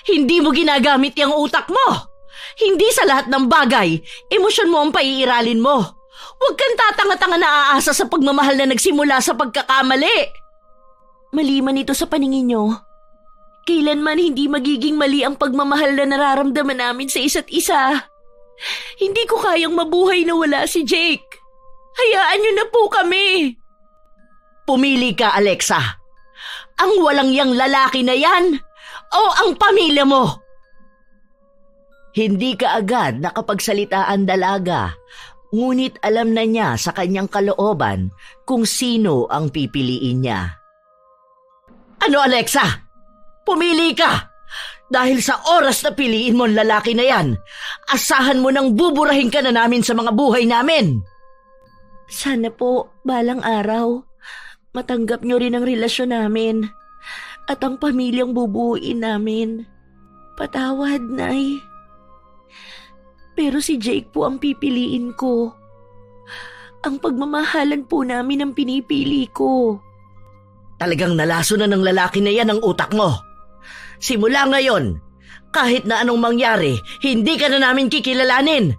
Hindi mo ginagamit yung utak mo. Hindi sa lahat ng bagay, emosyon mo ang paiiralin mo. Huwag kang tatanga-tanga na aasa sa pagmamahal na nagsimula sa pagkakamali. Mali man ito sa paningin nyo. Kailanman hindi magiging mali ang pagmamahal na nararamdaman namin sa isa't isa. Hindi ko kayang mabuhay na wala si Jake. Hayaan nyo na po kami. Pumili ka, Alexa. Ang walang yang lalaki na yan o ang pamilya mo? Hindi ka agad nakapagsalita ang dalaga, ngunit alam na niya sa kanyang kalooban kung sino ang pipiliin niya. Ano, Alexa? Pumili ka! Dahil sa oras na piliin mo ang lalaki na yan, asahan mo nang buburahin ka na namin sa mga buhay namin. Sana po, balang araw, matanggap nyo rin ang relasyon namin at ang pamilyang bubuuin namin. Patawad, Nay. Pero si Jake po ang pipiliin ko. Ang pagmamahalan po namin ang pinipili ko. Talagang nalaso na ng lalaki na yan ang utak mo. Simula ngayon, kahit na anong mangyari, hindi ka na namin kikilalanin.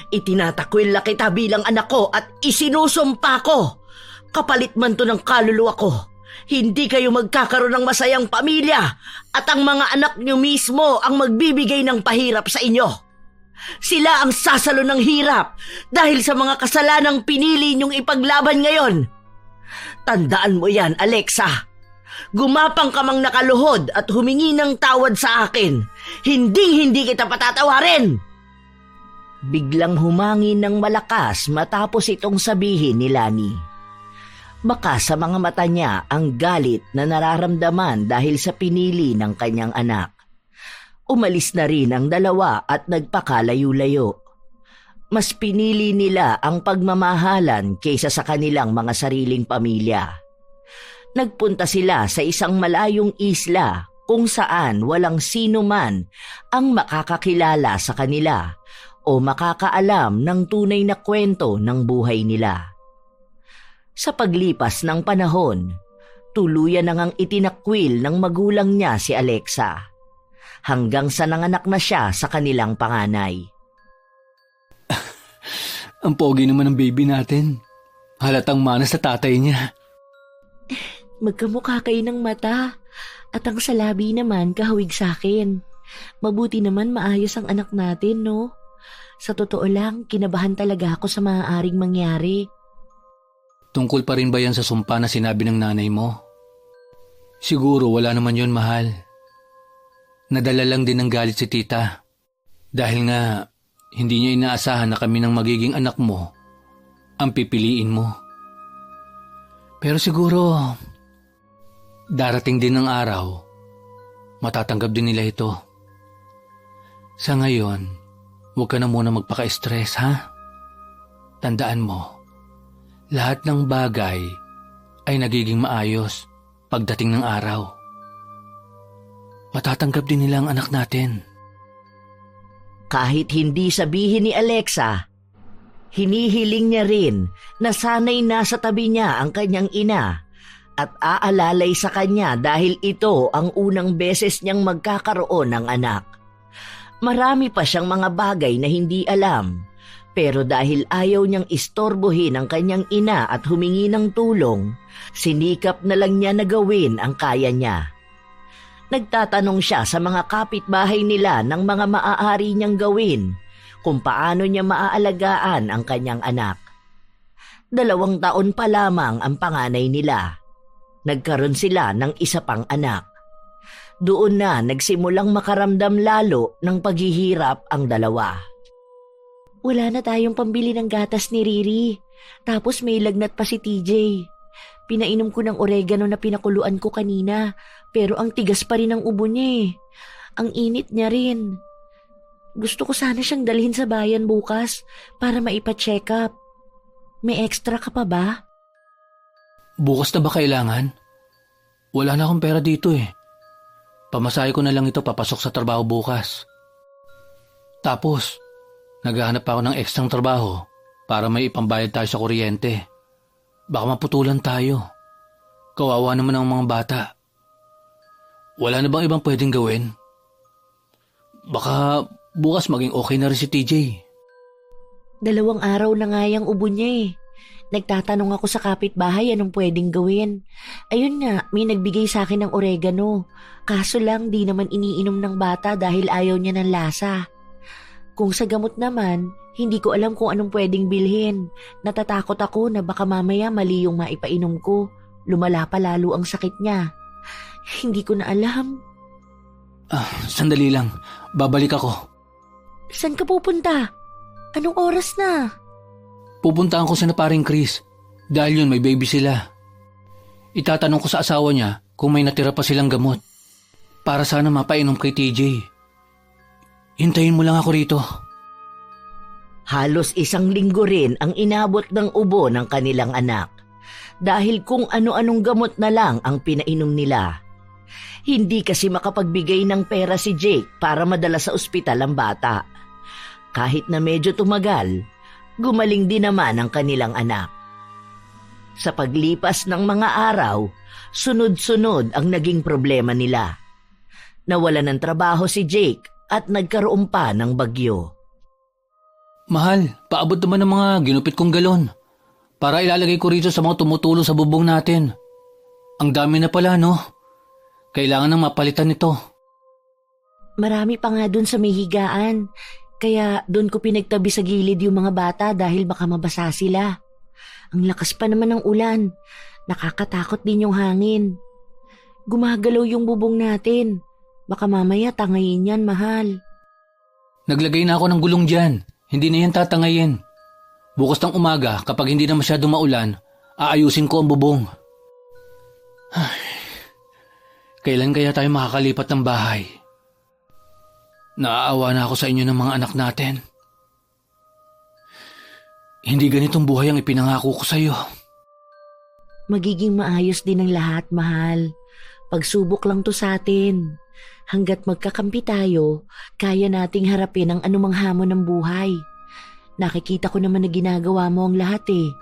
Itinatakwil kita bilang anak ko at isinusumpa ko. Kapalit man to ng kaluluwa ko. Hindi kayo magkakaroon ng masayang pamilya at ang mga anak niyo mismo ang magbibigay ng pahirap sa inyo. Sila ang sasalo ng hirap dahil sa mga kasalanang pinili niyong ipaglaban ngayon. Tandaan mo yan, Alexa. Gumapang ka mang nakaluhod at humingi ng tawad sa akin. Hindi kita patatawarin. Biglang humangin ng malakas matapos itong sabihin ni Lani. Baka sa mga mata niya ang galit na nararamdaman dahil sa pinili ng kanyang anak. Umalis na rin ang dalawa at nagpakalayo-layo. Mas pinili nila ang pagmamahalan kaysa sa kanilang mga sariling pamilya. Nagpunta sila sa isang malayong isla kung saan walang sino man ang makakakilala sa kanila o makakaalam ng tunay na kwento ng buhay nila. Sa paglipas ng panahon, tuluyan na ngang itinakwil ng magulang niya si Alexa, hanggang sa nanganak na siya sa kanilang panganay. Ang pogi naman ng baby natin. Halatang manas sa tatay niya. Magkamukha kayo ng mata at ang salabi naman kahawig sa akin. Mabuti naman maayos ang anak natin, no? Sa totoo lang, kinabahan talaga ako sa maaaring mangyari. Tungkol pa rin ba yan sa sumpa na sinabi ng nanay mo? Siguro wala naman yon, mahal. Nadala lang din ng galit si tita. Dahil nga, hindi niya inaasahan na kami ng magiging anak mo ang pipiliin mo. Pero siguro, darating din ng araw, matatanggap din nila ito. Sa ngayon, huwag ka na muna magpaka-stress, ha? Tandaan mo, lahat ng bagay ay nagiging maayos pagdating ng araw. Matatanggap din nila ang anak natin. Kahit hindi sabihin ni Alexa, hinihiling niya rin na sana'y nasa tabi niya ang kanyang ina at aalalay sa kanya dahil ito ang unang beses niyang magkakaroon ng anak. Marami pa siyang mga bagay na hindi alam, pero dahil ayaw niyang istorbohin ang kanyang ina at humingi ng tulong, sinikap na lang niya na gawin ang kaya niya. Nagtatanong siya sa mga kapitbahay nila ng mga maaari niyang gawin kung paano niya maaalagaan ang kanyang anak. 2 taon pa lamang ang panganay nila. Nagkaroon sila ng isa pang anak. Doon na nagsimulang makaramdam lalo ng paghihirap ang dalawa. Wala na tayong pambili ng gatas ni Riri. Tapos may lagnat pa si TJ. Pinainom ko ng oregano na pinakuluan ko kanina, pero ang tigas pa rin ang ubo niya eh. Ang init niya rin. Gusto ko sana siyang dalhin sa bayan bukas para maipa-check up. May extra ka pa ba? Bukas na ba kailangan? Wala na akong pera dito eh. Pamasahe ko na lang ito papasok sa trabaho bukas. Tapos, naghahanap ako ng ekstrang trabaho para may ipambayad tayo sa kuryente. Baka maputulan tayo. Kawawa naman ang mga bata. Wala na bang ibang pwedeng gawin? Baka bukas maging okay na rin si TJ. 2 araw na nga yung ubo niya eh. Nagtatanong ako sa kapitbahay anong pwedeng gawin. Ayun nga, may nagbigay sa akin ng oregano. Kaso lang di naman iniinom ng bata dahil ayaw niya ng lasa. Kung sa gamot naman, hindi ko alam kung anong pwedeng bilhin. Natatakot ako na baka mamaya mali yung maipainom ko. Lumala pa lalo ang sakit niya. Hindi ko na alam. Sandali lang. Babalik ako. Saan ka pupunta? Anong oras na? Pupuntahan ko sa paring Chris. Dahil yun may baby sila. Itatanong ko sa asawa niya kung may natira pa silang gamot. Para sana mapainom kay TJ. Hintayin mo lang ako rito. Halos 1 linggo rin ang inabot ng ubo ng kanilang anak dahil kung ano-anong gamot na lang ang pinainom nila. Hindi kasi makapagbigay ng pera si Jake para madala sa ospital ang bata. Kahit na medyo tumagal, gumaling din naman ang kanilang anak. Sa paglipas ng mga araw, sunod-sunod ang naging problema nila. Nawalan ng trabaho si Jake at nagkaroon pa ng bagyo. Mahal, paabot naman ng mga ginupit kong galon para ilalagay ko rito sa mga tumutulo sa bubong natin. Ang dami na pala, no? Kailangan nang mapalitan ito. Marami pa nga dun sa may higaan. Kaya dun ko pinagtabi sa gilid yung mga bata dahil baka mabasa sila. Ang lakas pa naman ng ulan. Nakakatakot din yung hangin. Gumagalaw yung bubong natin. Baka mamaya tangayin yan, mahal. Naglagay na ako ng gulong dyan. Hindi na yan tatangayin. Bukas ng umaga, kapag hindi na masyado maulan, aayusin ko ang bubong. Ay, kailan kaya tayo makakalipat ng bahay? Naaawa na ako sa inyo ng mga anak natin. Hindi ganitong buhay ang ipinangako ko sa'yo. Magiging maayos din ang lahat, mahal. Pagsubok lang to sa atin. Hanggat magkakampi tayo, kaya nating harapin ang anumang hamon ng buhay. Nakikita ko naman na ginagawa mo ang lahat eh.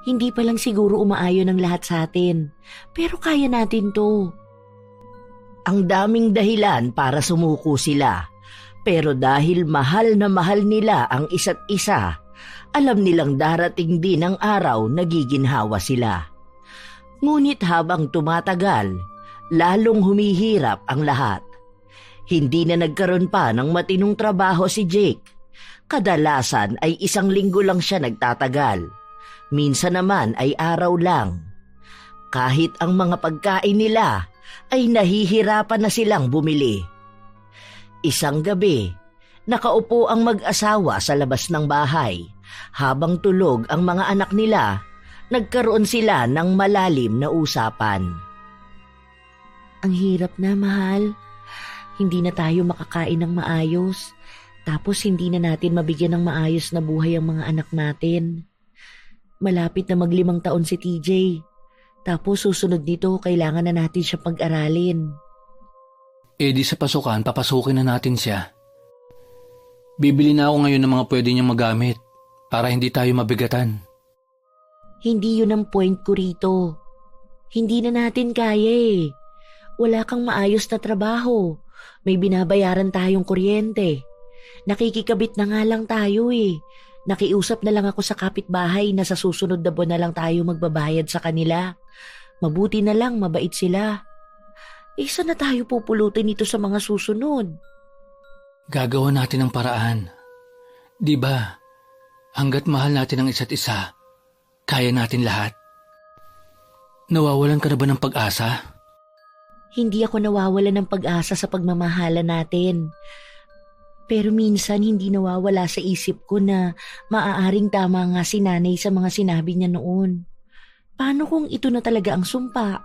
Hindi pa lang siguro umaayon ang lahat sa atin. Pero kaya natin to. Ang daming dahilan para sumuko sila. Pero dahil mahal na mahal nila ang isa't isa, alam nilang darating din ang araw na giginhawa sila. Ngunit habang tumatagal, lalong humihirap ang lahat. Hindi na nagkaroon pa ng matinong trabaho si Jake. Kadalasan ay 1 linggo lang siya nagtatagal. Minsan naman ay araw lang. Kahit ang mga pagkain nila ay nahihirapan na silang bumili. Isang gabi, nakaupo ang mag-asawa sa labas ng bahay. Habang tulog ang mga anak nila, nagkaroon sila ng malalim na usapan. Ang hirap na, mahal. Hindi na tayo makakain ng maayos. Tapos hindi na natin mabigyan ng maayos na buhay ang mga anak natin. Malapit na mag-5 taon si TJ. Tapos susunod nito, kailangan na natin siya pag-aralin. Di sa pasukan, papasukin na natin siya. Bibili na ako ngayon ng mga pwede niyang magamit para hindi tayo mabigatan. Hindi yun ang point ko rito. Hindi na natin kaya eh. Wala kang maayos na trabaho. May binabayaran tayong kuryente. Nakikikabit na nga lang tayo eh. Nakiusap na lang ako sa kapitbahay na sa susunod na buwan na lang tayo magbabayad sa kanila. Mabuti na lang, mabait sila. Saan na tayo pupulutin ito sa mga susunod? Gagawa natin ang paraan. Di ba? Hanggat mahal natin ang isa't isa, kaya natin lahat. Nawawalan ka na ba ng pag-asa? Hindi ako nawawalan ng pag-asa sa pagmamahala natin. Pero minsan hindi nawawala sa isip ko na maaaring tama nga si nanay sa mga sinabi niya noon. Paano kung ito na talaga ang sumpa?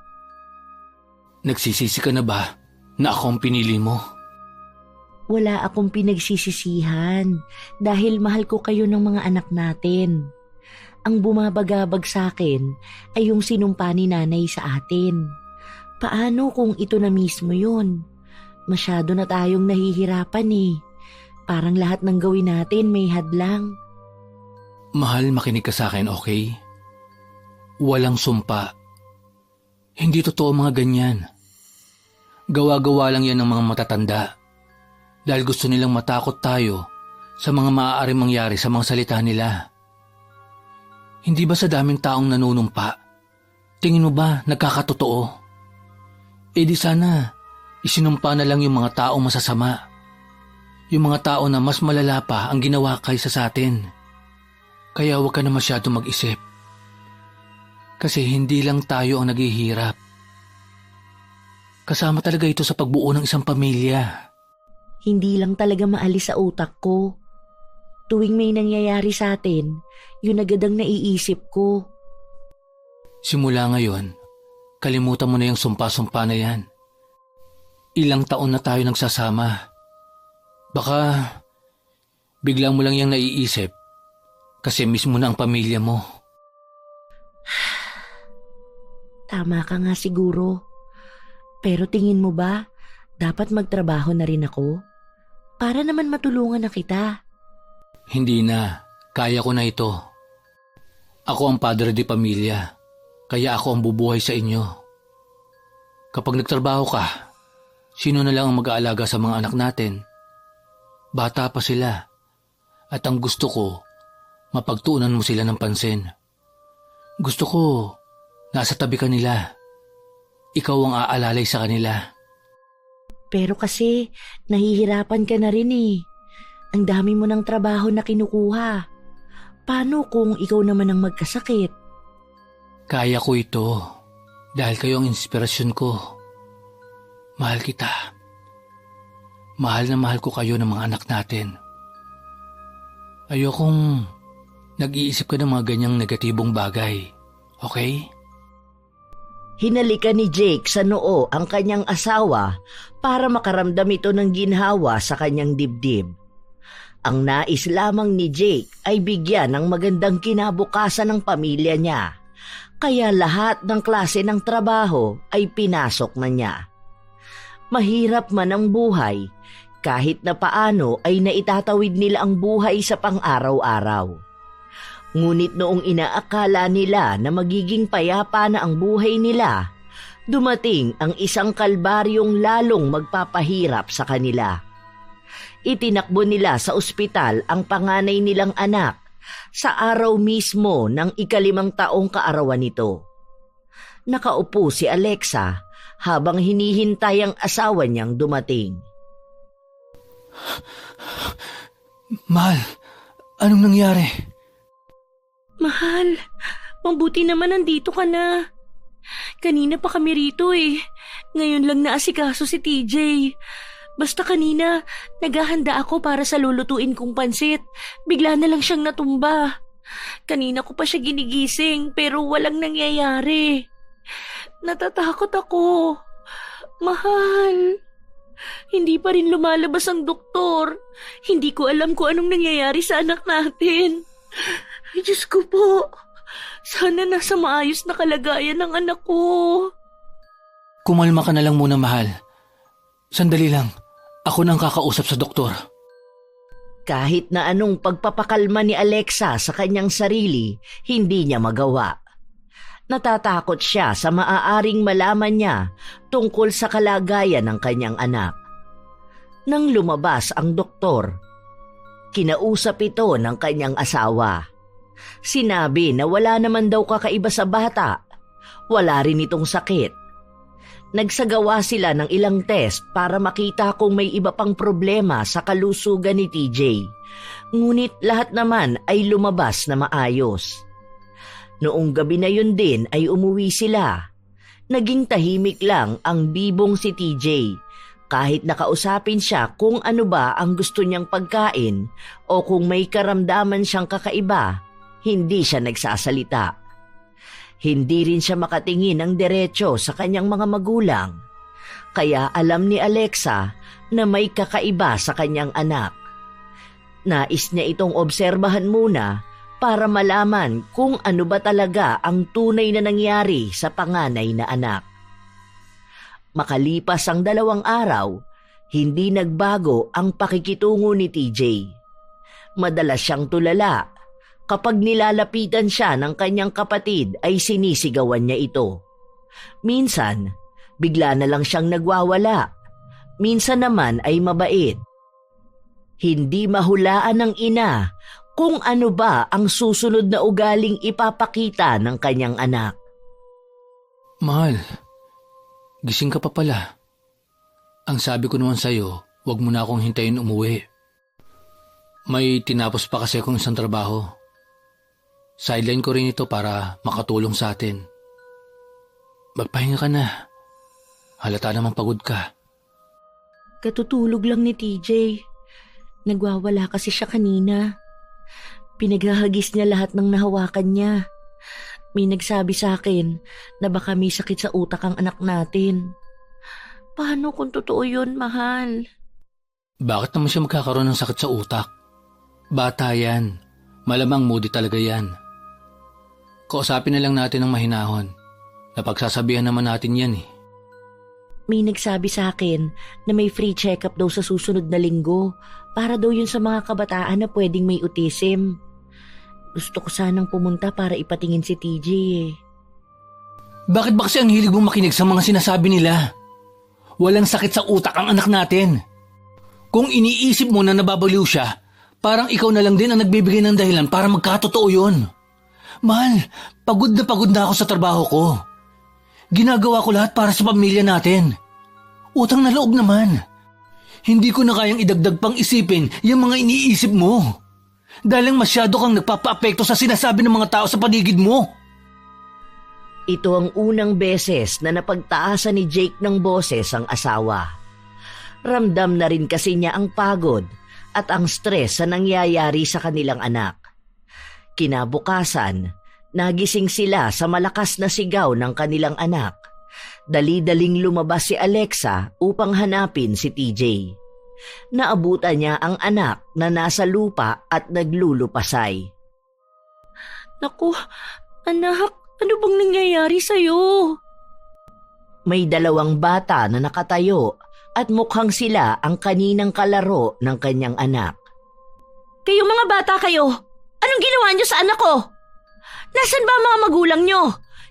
Nagsisisi ka na ba na ako ang pinili mo? Wala akong pinagsisisihan dahil mahal ko kayo ng mga anak natin. Ang bumabagabag sa akin ay yung sinumpa ni nanay sa atin. Paano kung ito na mismo yun? Masyado na tayong nahihirapan eh. Parang lahat ng gawin natin may hadlang. Mahal, makinig ka sa akin, okay? Walang sumpa. Hindi totoo mga ganyan. Gawa-gawa lang yan ng mga matatanda. Dahil gusto nilang matakot tayo sa mga maaaring mangyari sa mga salita nila. Hindi ba sa daming taong nanunumpa, tingin mo ba nagkakatotoo? Di sana isinumpa na lang yung mga taong masasama. Yung mga tao na mas malala pa ang ginawa kaysa sa atin. Kaya huwag ka na masyado mag-isip. Kasi hindi lang tayo ang naghihirap. Kasama talaga ito sa pagbuo ng isang pamilya. Hindi lang talaga maalis sa utak ko. Tuwing may nangyayari sa atin, yun agad ang naiisip ko. Simula ngayon, kalimutan mo na yung sumpa-sumpa na yan. Ilang taon na tayo nagsasama. Baka biglang mo lang yung naiisip kasi mismo na ang pamilya mo. Tama ka nga siguro. Pero tingin mo ba, dapat magtrabaho na rin ako? Para naman matulungan na kita. Hindi na. Kaya ko na ito. Ako ang padre de pamilya. Kaya ako ang bubuhay sa inyo. Kapag nagtrabaho ka, sino na lang ang mag-aalaga sa mga anak natin? Bata pa sila. At ang gusto ko, mapagtuunan mo sila ng pansin. Gusto ko, nasa tabi ka nila. Ikaw ang aalalay sa kanila. Pero kasi, nahihirapan ka na rin eh. Ang dami mo ng trabaho na kinukuha. Paano kung ikaw naman ang magkasakit? Kaya ko ito dahil kayo ang inspirasyon ko. Mahal kita. Mahal na mahal ko kayo ng mga anak natin. Ayokong nag-iisip ka ng mga ganyang negatibong bagay. Okay? Hinalikan ni Jake sa noo ang kanyang asawa para makaramdam ito ng ginhawa sa kanyang dibdib. Ang nais lamang ni Jake ay bigyan ng magandang kinabukasan ng pamilya niya, kaya lahat ng klase ng trabaho ay pinasok na niya. Mahirap man ang buhay, kahit na paano ay naitatawid nila ang buhay sa pang-araw-araw. Ngunit noong inaakala nila na magiging payapa na ang buhay nila, dumating ang isang kalbaryong lalong magpapahirap sa kanila. Itinakbo nila sa ospital ang panganay nilang anak sa araw mismo ng 5 taong kaarawan nito. Nakaupo si Alexa habang hinihintay ang asawa niyang dumating. Mahal, anong nangyari? Mahal, mabuti naman nandito ka na. Kanina pa kami rito eh. Ngayon lang naasikaso si TJ. Basta kanina, naghahanda ako para sa lulutuin kong pansit. Bigla na lang siyang natumba. Kanina ko pa siya ginigising pero walang nangyayari. Natatakot ako. Mahal, hindi pa rin lumalabas ang doktor. Hindi ko alam kung anong nangyayari sa anak natin. Ay, Diyos ko po. Sana nasa maayos na kalagayan ng anak ko. Kumalma ka na lang muna, mahal. Sandali lang. Ako nang kakausap sa doktor. Kahit na anong pagpapakalma ni Alexa sa kanyang sarili, hindi niya magawa. Natatakot siya sa maaaring malaman niya tungkol sa kalagayan ng kanyang anak. Nang lumabas ang doktor, kinausap ito ng kanyang asawa. Sinabi na wala naman daw kakaiba sa bata. Wala rin itong sakit. Nagsagawa sila ng ilang test para makita kung may iba pang problema sa kalusugan ni TJ. Ngunit lahat naman ay lumabas na maayos. Noong gabi na yun din ay umuwi sila. Naging tahimik lang ang bibong si TJ. Kahit nakausapin siya kung ano ba ang gusto niyang pagkain o kung may karamdaman siyang kakaiba, hindi siya nagsasalita. Hindi rin siya makatingin ng diretso sa kanyang mga magulang. Kaya alam ni Alexa na may kakaiba sa kanyang anak. Nais niya itong obserbahan muna para malaman kung ano ba talaga ang tunay na nangyari sa panganay na anak. Makalipas ang 2 araw, hindi nagbago ang pakikitungo ni TJ. Madalas siyang tulala. Kapag nilalapitan siya ng kanyang kapatid ay sinisigawan niya ito. Minsan, bigla na lang siyang nagwawala. Minsan naman ay mabait. Hindi mahulaan ng ina kung ano ba ang susunod na ugaling ipapakita ng kanyang anak. Mahal, gising ka pa pala. Ang sabi ko naman sa'yo, huwag mo na akong hintayin umuwi. May tinapos pa kasi akong isang trabaho. Sideline ko rin ito para makatulong sa atin. Magpahinga ka na. Halata namang pagod ka. Katutulog lang ni TJ. Nagwawala kasi siya kanina. Pinaghahagis niya lahat ng nahawakan niya. May nagsabi sa akin na baka may sakit sa utak ang anak natin. Paano kung totoo yun, mahal? Bakit naman siya magkakaroon ng sakit sa utak? Bata yan. Malamang moody talaga yan. Kausapin na lang natin ng mahinahon. Napagsasabihan naman natin yan eh. May nagsabi sa akin na may free check-up daw sa susunod na linggo para daw yun sa mga kabataan na pwedeng may autism. Gusto ko sanang pumunta para ipatingin si TJ eh. Bakit ba kasi ang hilig mong makinig sa mga sinasabi nila? Walang sakit sa utak ang anak natin. Kung iniisip mo na nababaliw siya, parang ikaw na lang din ang nagbibigay ng dahilan para magkatotoo yun. Mahal, pagod na ako sa trabaho ko. Ginagawa ko lahat para sa pamilya natin. Utang na loob naman. Hindi ko na kayang idagdag pang isipin yung mga iniisip mo. Dahil masyado kang nagpapaapekto sa sinasabi ng mga tao sa paligid mo. Ito ang unang beses na napagtaasan ni Jake ng boses ang asawa. Ramdam na rin kasi niya ang pagod at ang stress sa nangyayari sa kanilang anak. Kinabukasan, nagising sila sa malakas na sigaw ng kanilang anak. Dali-daling lumabas si Alexa upang hanapin si TJ. Naabutan niya ang anak na nasa lupa at naglulupasay. Naku, anak, ano bang nangyayari sa'yo? May dalawang bata na nakatayo at mukhang sila ang kaninang kalaro ng kanyang anak. Kayong mga bata kayo, anong ginawa niyo sa anak ko? Nasaan ba ang mga magulang niyo?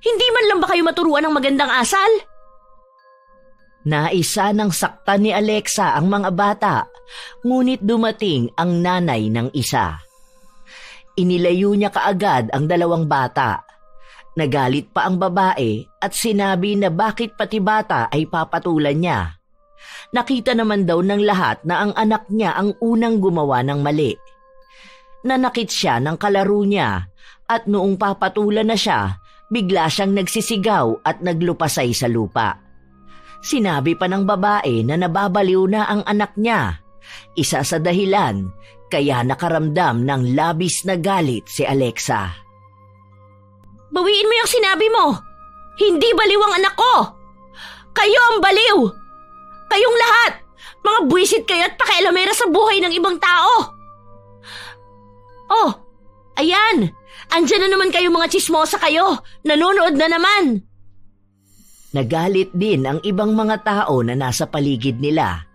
Hindi man lang ba kayo maturuan ng magandang asal? Naisa ng sakta ni Alexa ang mga bata, ngunit dumating ang nanay ng isa. Inilayo niya kaagad ang dalawang bata. Nagalit pa ang babae at sinabi na bakit pati bata ay papatulan niya. Nakita naman daw ng lahat na ang anak niya ang unang gumawa ng mali. Nanakit siya ng kalaro niya at noong papatulan na siya, bigla siyang nagsisigaw at naglupasay sa lupa. Sinabi pa ng babae na nababaliw na ang anak niya. Isa sa dahilan kaya nakaramdam ng labis na galit si Alexa. Bawiin mo yung sinabi mo! Hindi baliw ang anak ko! Kayo ang baliw! Kayong lahat! Mga buwisit kayo at pakialamera sa buhay ng ibang tao! Oh, ayan! Andyan na naman kayo mga tsismosa kayo! Nanonood na naman! Nagalit din ang ibang mga tao na nasa paligid nila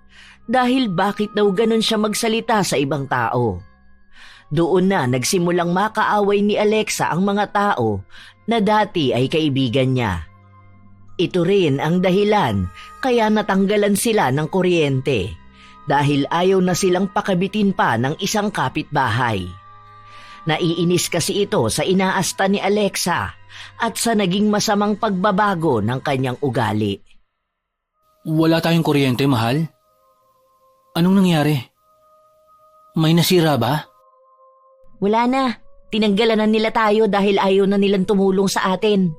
dahil bakit daw ganun siya magsalita sa ibang tao. Doon na nagsimulang makaaway ni Alexa ang mga tao na dati ay kaibigan niya. Ito rin ang dahilan kaya natanggalan sila ng kuryente dahil ayaw na silang pakabitin pa ng isang kapitbahay. Naiinis kasi ito sa inaasta ni Alexa at sa naging masamang pagbabago ng kanyang ugali. Wala tayong kuryente, mahal? Anong nangyari? May nasira ba? Wala na. Tinanggalan na nila tayo dahil ayaw na nilang tumulong sa atin.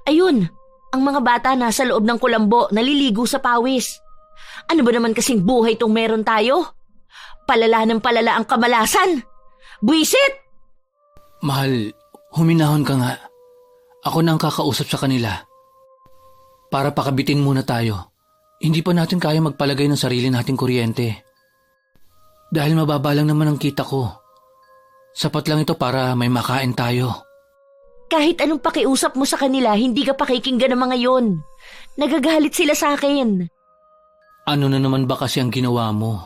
Ayun, ang mga bata nasa loob ng kulambo naliligo sa pawis. Ano ba naman kasing buhay tong meron tayo? Palala ng palala ang kamalasan. Buisit! Mahal, huminahon ka nga. Ako na ang kakausap sa kanila. Para pakabitin muna tayo. Hindi pa natin kaya magpalagay ng sarili nating kuryente. Dahil mababa lang naman ang kita ko. Sapat lang ito para may makain tayo. Kahit anong pakiusap mo sa kanila, hindi ka pakikinggan ng mga yon. Nagagalit sila sa akin. Ano na naman ba kasi ang ginawa mo?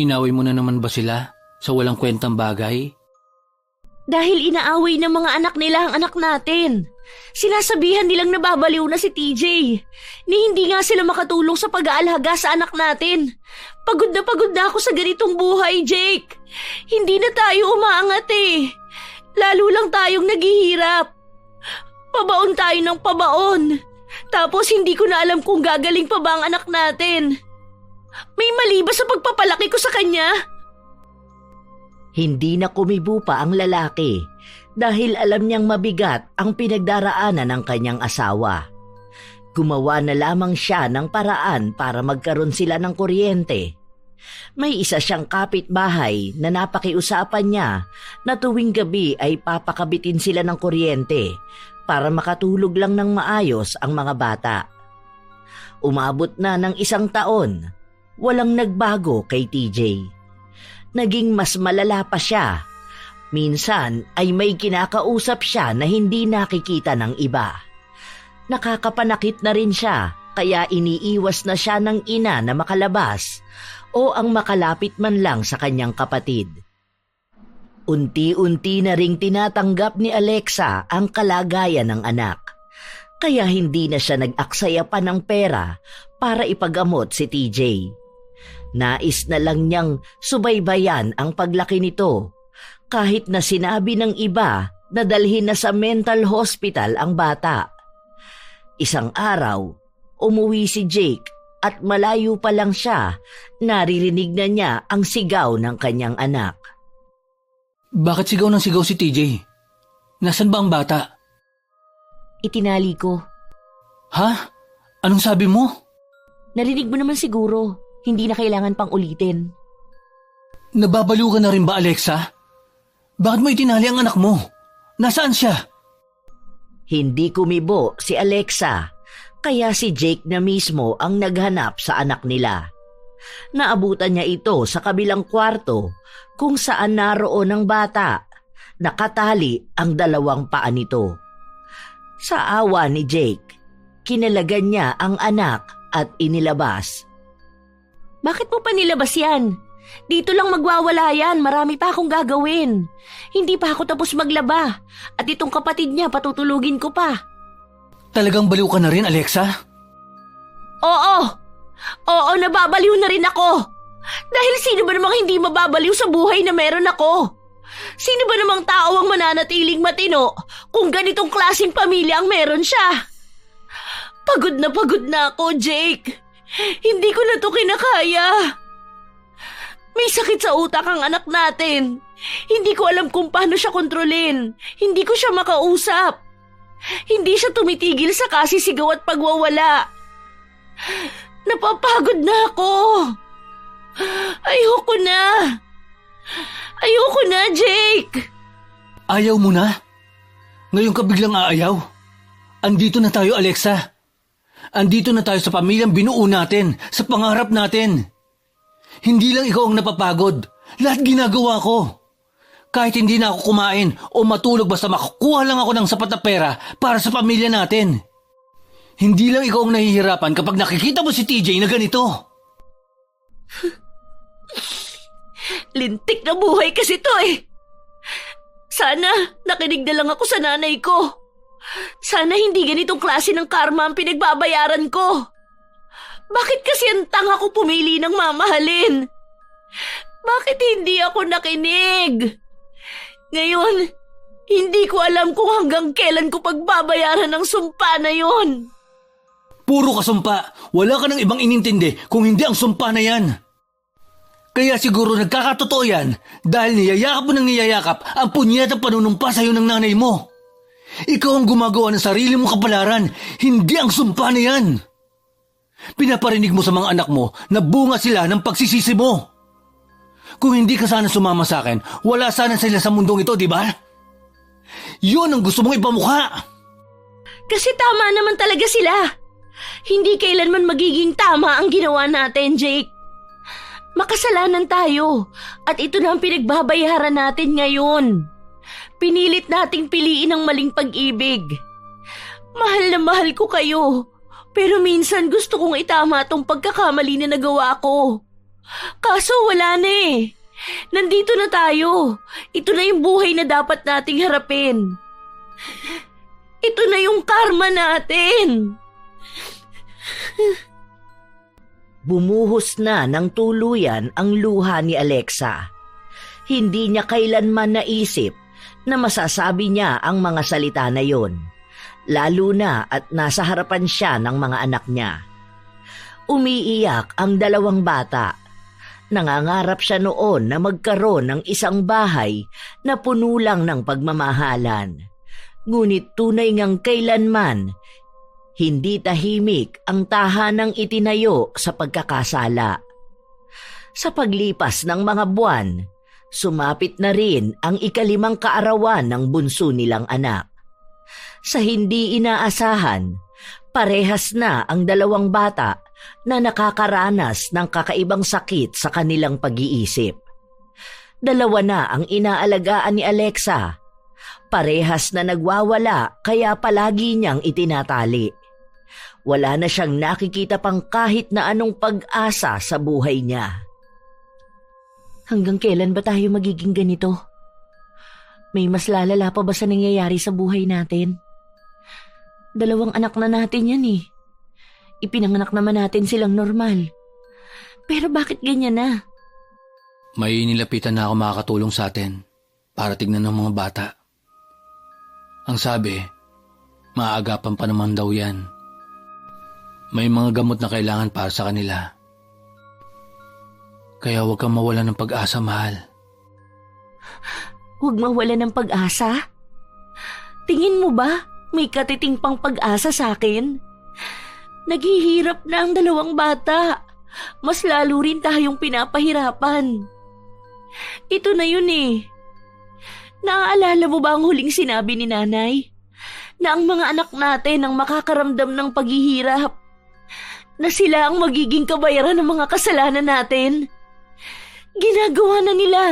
Inaway mo na naman ba sila sa walang kwentang bagay? Dahil inaaway ng mga anak nila ang anak natin. Sinasabihan nilang nababaliw na si TJ. Ni hindi nga sila makatulong sa pag-aalaga sa anak natin. Pagod na ako sa ganitong buhay, Jake. Hindi na tayo umaangat eh. Lalo lang tayong naghihirap. Pabaon tayo ng pabaon. Tapos hindi ko na alam kung gagaling pa ba ang anak natin. May mali ba sa pagpapalaki ko sa kanya? Hindi na kumibo pa ang lalaki dahil alam niyang mabigat ang pinagdaraanan ng kanyang asawa. Gumawa na lamang siya ng paraan para magkaroon sila ng kuryente. May isa siyang kapitbahay na napakiusapan niya na tuwing gabi ay papakabitin sila ng kuryente para makatulog lang ng maayos ang mga bata. Umabot na ng 1 taon, walang nagbago kay TJ. Naging mas malala pa siya. Minsan ay may kinakausap siya na hindi nakikita ng iba. Nakakapanakit na rin siya kaya iniiwas na siya ng ina na makalabas o ang makalapit man lang sa kanyang kapatid. Unti-unti na ring tinatanggap ni Alexa ang kalagayan ng anak. Kaya hindi na siya nag-aksaya pa ng pera para ipagamot si TJ. Nais na lang niyang subaybayan ang paglaki nito kahit na sinabi ng iba na dalhin na sa mental hospital ang bata. Isang araw, umuwi si Jake at malayo pa lang siya, naririnig na niya ang sigaw ng kanyang anak. Bakit sigaw ng sigaw si TJ? Nasaan ba ang bata? Itinali ko. Ha? Anong sabi mo? Narinig mo naman siguro. Hindi na kailangan pang ulitin. Nababaliw ka na rin ba, Alexa? Bakit mo itinali ang anak mo? Nasaan siya? Hindi kumibo si Alexa, kaya si Jake na mismo ang naghanap sa anak nila. Naabutan niya ito sa kabilang kwarto kung saan naroon ang bata. Nakatali ang 2 paa nito. Sa awa ni Jake, kinalagan niya ang anak at inilabas. Bakit mo pa nilabas yan? Dito lang magwawala yan, marami pa akong gagawin. Hindi pa ako tapos maglaba. At itong kapatid niya, patutulugin ko pa. Talagang baliw ka na rin, Alexa? Oo! Oo, nababaliw na rin ako. Dahil sino ba namang hindi mababaliw sa buhay na meron ako? Sino ba namang tao ang mananatiling matino kung ganitong klaseng pamilya ang meron siya? Pagod na ako, Jake. Hindi ko na to kinakaya. May sakit sa utak ang anak natin. Hindi ko alam kung paano siya kontrolin. Hindi ko siya makausap. Hindi siya tumitigil sa kasisigaw at pagwawala. Napapagod na ako. Ayoko na. Ayoko na, Jake. Ayaw mo na? Ngayon ka biglang aayaw? Andito na tayo, Alexa. Andito na tayo sa pamilyang binuo natin, sa pangarap natin. Hindi lang ikaw ang napapagod. Lahat ginagawa ko. Kahit hindi na ako kumain o matulog basta makukuha lang ako ng sapat na pera para sa pamilya natin. Hindi lang ikaw ang nahihirapan kapag nakikita mo si TJ na ganito. Lintik na buhay kasi to eh. Sana nakinig na lang ako sa nanay ko. Sana hindi ganitong klase ng karma ang pinagbabayaran ko. Bakit kasi ang tanga ko pumili ng mamahalin? Bakit hindi ako nakinig? Ngayon, hindi ko alam kung hanggang kailan ko pagbabayaran ang sumpa na yon. Puro ka sumpa. Wala ka ng ibang inintindi kung hindi ang sumpa na yan. Kaya siguro nagkakatotoo yan dahil niyayakap mo ng niyayakap ang punyetang panunumpa sa'yo ng nanay mo. Ikaw ang gumagawa ng sarili mong kapalaran, hindi ang sumpa na yan. Pinaparinig mo sa mga anak mo na bunga sila ng pagsisisi mo. Kung hindi ka sana sumama sa akin, wala sana sila sa mundong ito, di ba? Yun ang gusto mong ipamukha. Kasi tama naman talaga sila. Hindi kailanman magiging tama ang ginawa natin, Jake. Makasalanan tayo at ito na ang pinagbabayaran natin ngayon. Pinilit nating piliin ang maling pag-ibig. Mahal na mahal ko kayo, pero minsan gusto kong itama tong pagkakamali na nagawa ko. Kaso wala na eh. Nandito na tayo. Ito na yung buhay na dapat nating harapin. Ito na yung karma natin. Bumuhos na ng tuluyan ang luha ni Alexa. Hindi niya kailanman naisip na masasabi niya ang mga salita na yon, lalo na at nasa harapan siya ng mga anak niya. Umiiyak ang 2 bata. Nangangarap siya noon na magkaroon ng isang bahay na puno lang ng pagmamahalan. Ngunit tunay ngang kailanman hindi tahimik ang tahanang itinayo sa pagkakasala. Sa paglipas ng mga buwan, sumapit na rin ang 5 kaarawan ng bunso nilang anak. Sa hindi inaasahan, parehas na ang 2 bata na nakakaranas ng kakaibang sakit sa kanilang pag-iisip. 2 na ang inaalagaan ni Alexa. Parehas na nagwawala kaya palagi niyang itinatali. Wala na siyang nakikita pang kahit na anong pag-asa sa buhay niya. Hanggang kailan ba tayo magiging ganito? May mas lalala pa ba sa nangyayari sa buhay natin? 2 anak na natin yan eh. Ipinanganak naman natin silang normal. Pero bakit ganyan na? May nilapitan na ako makakatulong sa atin para tignan ng mga bata. Ang sabi, maaagapan pa naman daw yan. May mga gamot na kailangan para sa kanila. Kaya huwag kang mawala ng pag-asa, mahal. Huwag mawala ng pag-asa? Tingin mo ba may katiting pang pag-asa sa akin? Naghihirap na ang 2 bata. Mas lalo rin tayong pinapahirapan. Ito na yun eh. Naaalala mo ba ang huling sinabi ni nanay? Na ang mga anak natin ang makakaramdam ng paghihirap. na sila ang magiging kabayaran ng mga kasalanan natin. Ginagawa na nila.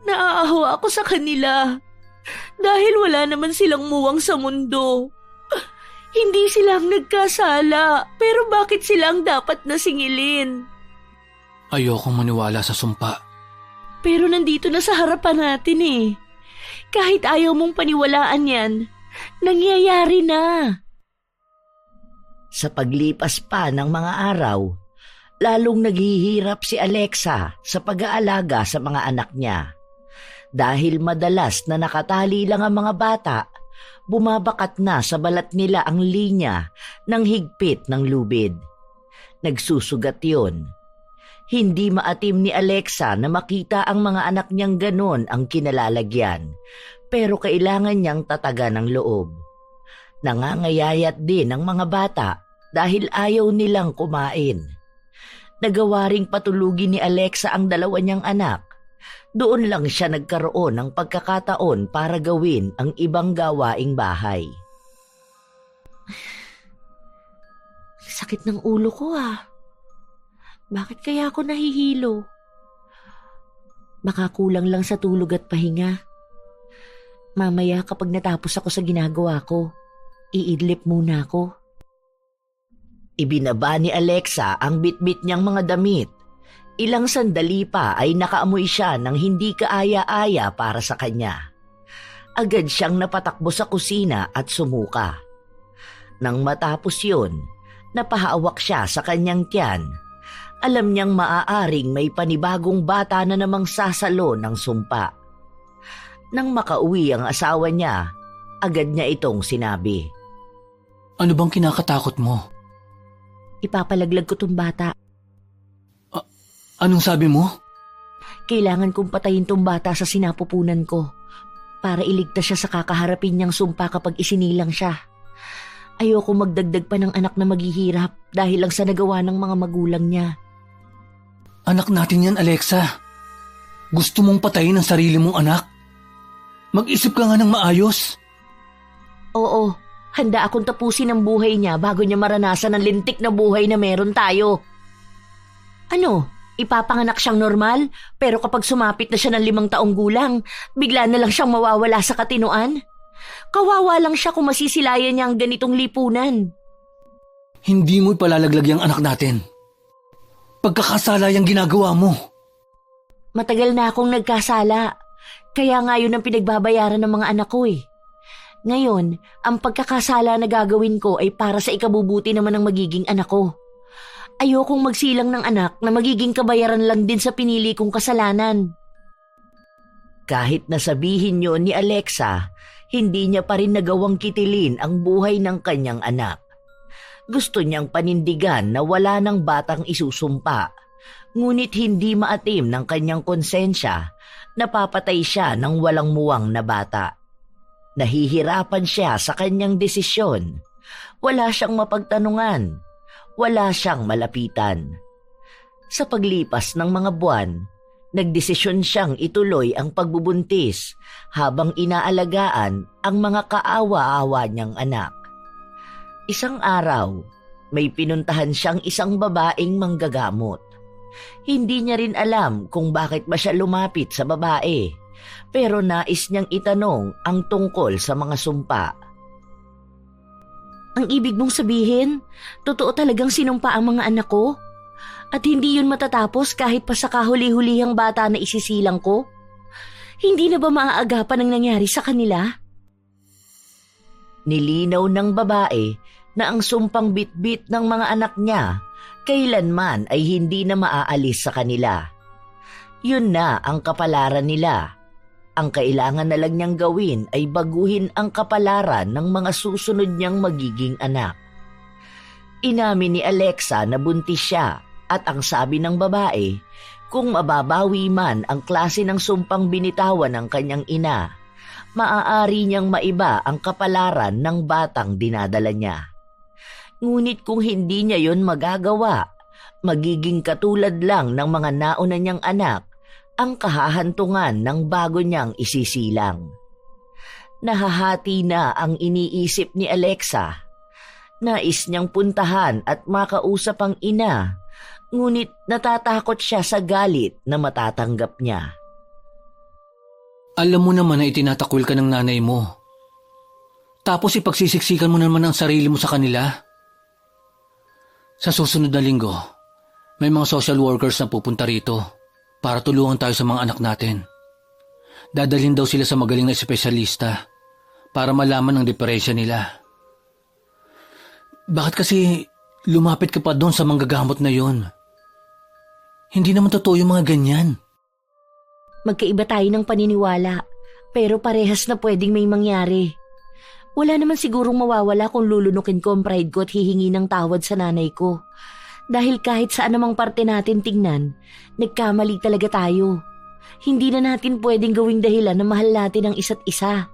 Naaawa ako sa kanila dahil wala naman silang muwang sa mundo. Hindi sila ang nagkasala, pero bakit sila ang dapat nasingilin? Ayokong maniwala sa sumpa. Pero nandito na sa harapan natin eh. Kahit ayaw mong paniwalaan yan, nangyayari na. Sa paglipas pa ng mga araw, lalong naghihirap si Alexa sa pag-aalaga sa mga anak niya. Dahil madalas na nakatali lang ang mga bata, bumabakat na sa balat nila ang linya ng higpit ng lubid. Nagsusugat yon. Hindi maatim ni Alexa na makita ang mga anak niyang ganon ang kinalalagyan, pero kailangan niyang tatagan ng loob. Nangangayayat din ang mga bata dahil ayaw nilang kumain. Nagawa ring patulugin ni Alexa ang dalawa niyang anak. Doon lang siya nagkaroon ng pagkakataon para gawin ang ibang gawaing bahay. Sakit ng ulo ko ah. Bakit kaya ako nahihilo? Baka kulang lang sa tulog at pahinga. Mamaya kapag natapos ako sa ginagawa ko, iidlip muna ako. Ibinaba ni Alexa ang bitbit niyang mga damit. Ilang sandali pa ay nakaamoy siya ng hindi kaaya-aya para sa kanya. Agad siyang napatakbo sa kusina at sumuka. Nang matapos yun, napahawak siya sa kanyang tiyan. Alam niyang maaaring may panibagong bata na namang sasalo ng sumpa. Nang makauwi ang asawa niya, agad niya itong sinabi. Ano bang kinakatakot mo? Ipapalaglag ko tong bata. Anong sabi mo? Kailangan kong patayin tong bata sa sinapupunan ko para iligtas siya sa kakaharapin niyang sumpa kapag isinilang siya. Ayoko magdagdag pa ng anak na maghihirap dahil lang sa nagawa ng mga magulang niya. Anak natin yan, Alexa. Gusto mong patayin ang sarili mong anak? Mag-isip ka nga ng maayos. Oo, handa akong tapusin ang buhay niya bago niya maranasan ang lintik na buhay na meron tayo. Ano? Ipapanganak siyang normal, pero kapag sumapit na siya ng 5 taong gulang, bigla na lang siyang mawawala sa katinoan? Kawawa lang siya kung masisilayan niya ang ganitong lipunan. Hindi mo ipalalaglag yung anak natin. Pagkakasala yung ginagawa mo. Matagal na akong nagkasala, kaya nga yun ang pinagbabayaran ng mga anak ko eh. Ngayon, ang pagkakasala na gagawin ko ay para sa ikabubuti naman ng magiging anak ko. Ayokong magsilang ng anak na magiging kabayaran lang din sa pinili kong kasalanan. Kahit nasabihin yun ni Alexa, hindi niya pa rin nagawang kitilin ang buhay ng kanyang anak. Gusto niyang panindigan na wala ng batang isusumpa, ngunit hindi maatim ng kanyang konsensya na papatay siya ng walang muwang na bata. Nahihirapan siya sa kanyang desisyon. Wala siyang mapagtanungan. Wala siyang malapitan. Sa paglipas ng mga buwan, nagdesisyon siyang ituloy ang pagbubuntis habang inaalagaan ang mga kaawa-awa niyang anak. Isang araw, may pinuntahan siyang isang babaeng manggagamot. Hindi niya rin alam kung bakit ba siya lumapit sa babae, pero nais niyang itanong ang tungkol sa mga sumpa. Ang ibig mong sabihin, totoo talagang sinumpa ang mga anak ko? At hindi yun matatapos kahit pa sa kahuli-hulihang bata na isisilang ko? Hindi na ba maaagapan ang nangyari sa kanila? Nilinaw ng babae na ang sumpang bitbit ng mga anak niya kailanman ay hindi na maaalis sa kanila. Yun na ang kapalaran nila. Ang kailangan na lang niyang gawin ay baguhin ang kapalaran ng mga susunod niyang magiging anak. Inamin ni Alexa na buntis siya at ang sabi ng babae, kung mababawi man ang klase ng sumpang binitawan ng kanyang ina, maaari niyang maiba ang kapalaran ng batang dinadala niya. Ngunit kung hindi niya yon magagawa, magiging katulad lang ng mga nauna niyang anak ang kahahantungan ng bago niyang isisilang. Nahahati na ang iniisip ni Alexa. Nais niyang puntahan at makausap ang ina, ngunit natatakot siya sa galit na matatanggap niya. Alam mo naman na itinatakwil ka ng nanay mo. Tapos ipagsisiksikan mo naman ang sarili mo sa kanila. Sa susunod na linggo, may mga social workers na pupunta rito para tulungan tayo sa mga anak natin. Dadalhin daw sila sa magaling na espesyalista para malaman ang diferensya nila. Bakit kasi lumapit ka pa doon sa manggagamot na yon? Hindi naman totoo yung mga ganyan. Magkaiba tayo ng paniniwala, pero parehas na pwedeng may mangyari. Wala naman sigurong mawawala kung lulunukin ko ang pride ko at hihingi ng tawad sa nanay ko. Dahil kahit saan namang parte natin tingnan, nagkamali talaga tayo. Hindi na natin pwedeng gawing dahilan na mahal natin ang isa't isa.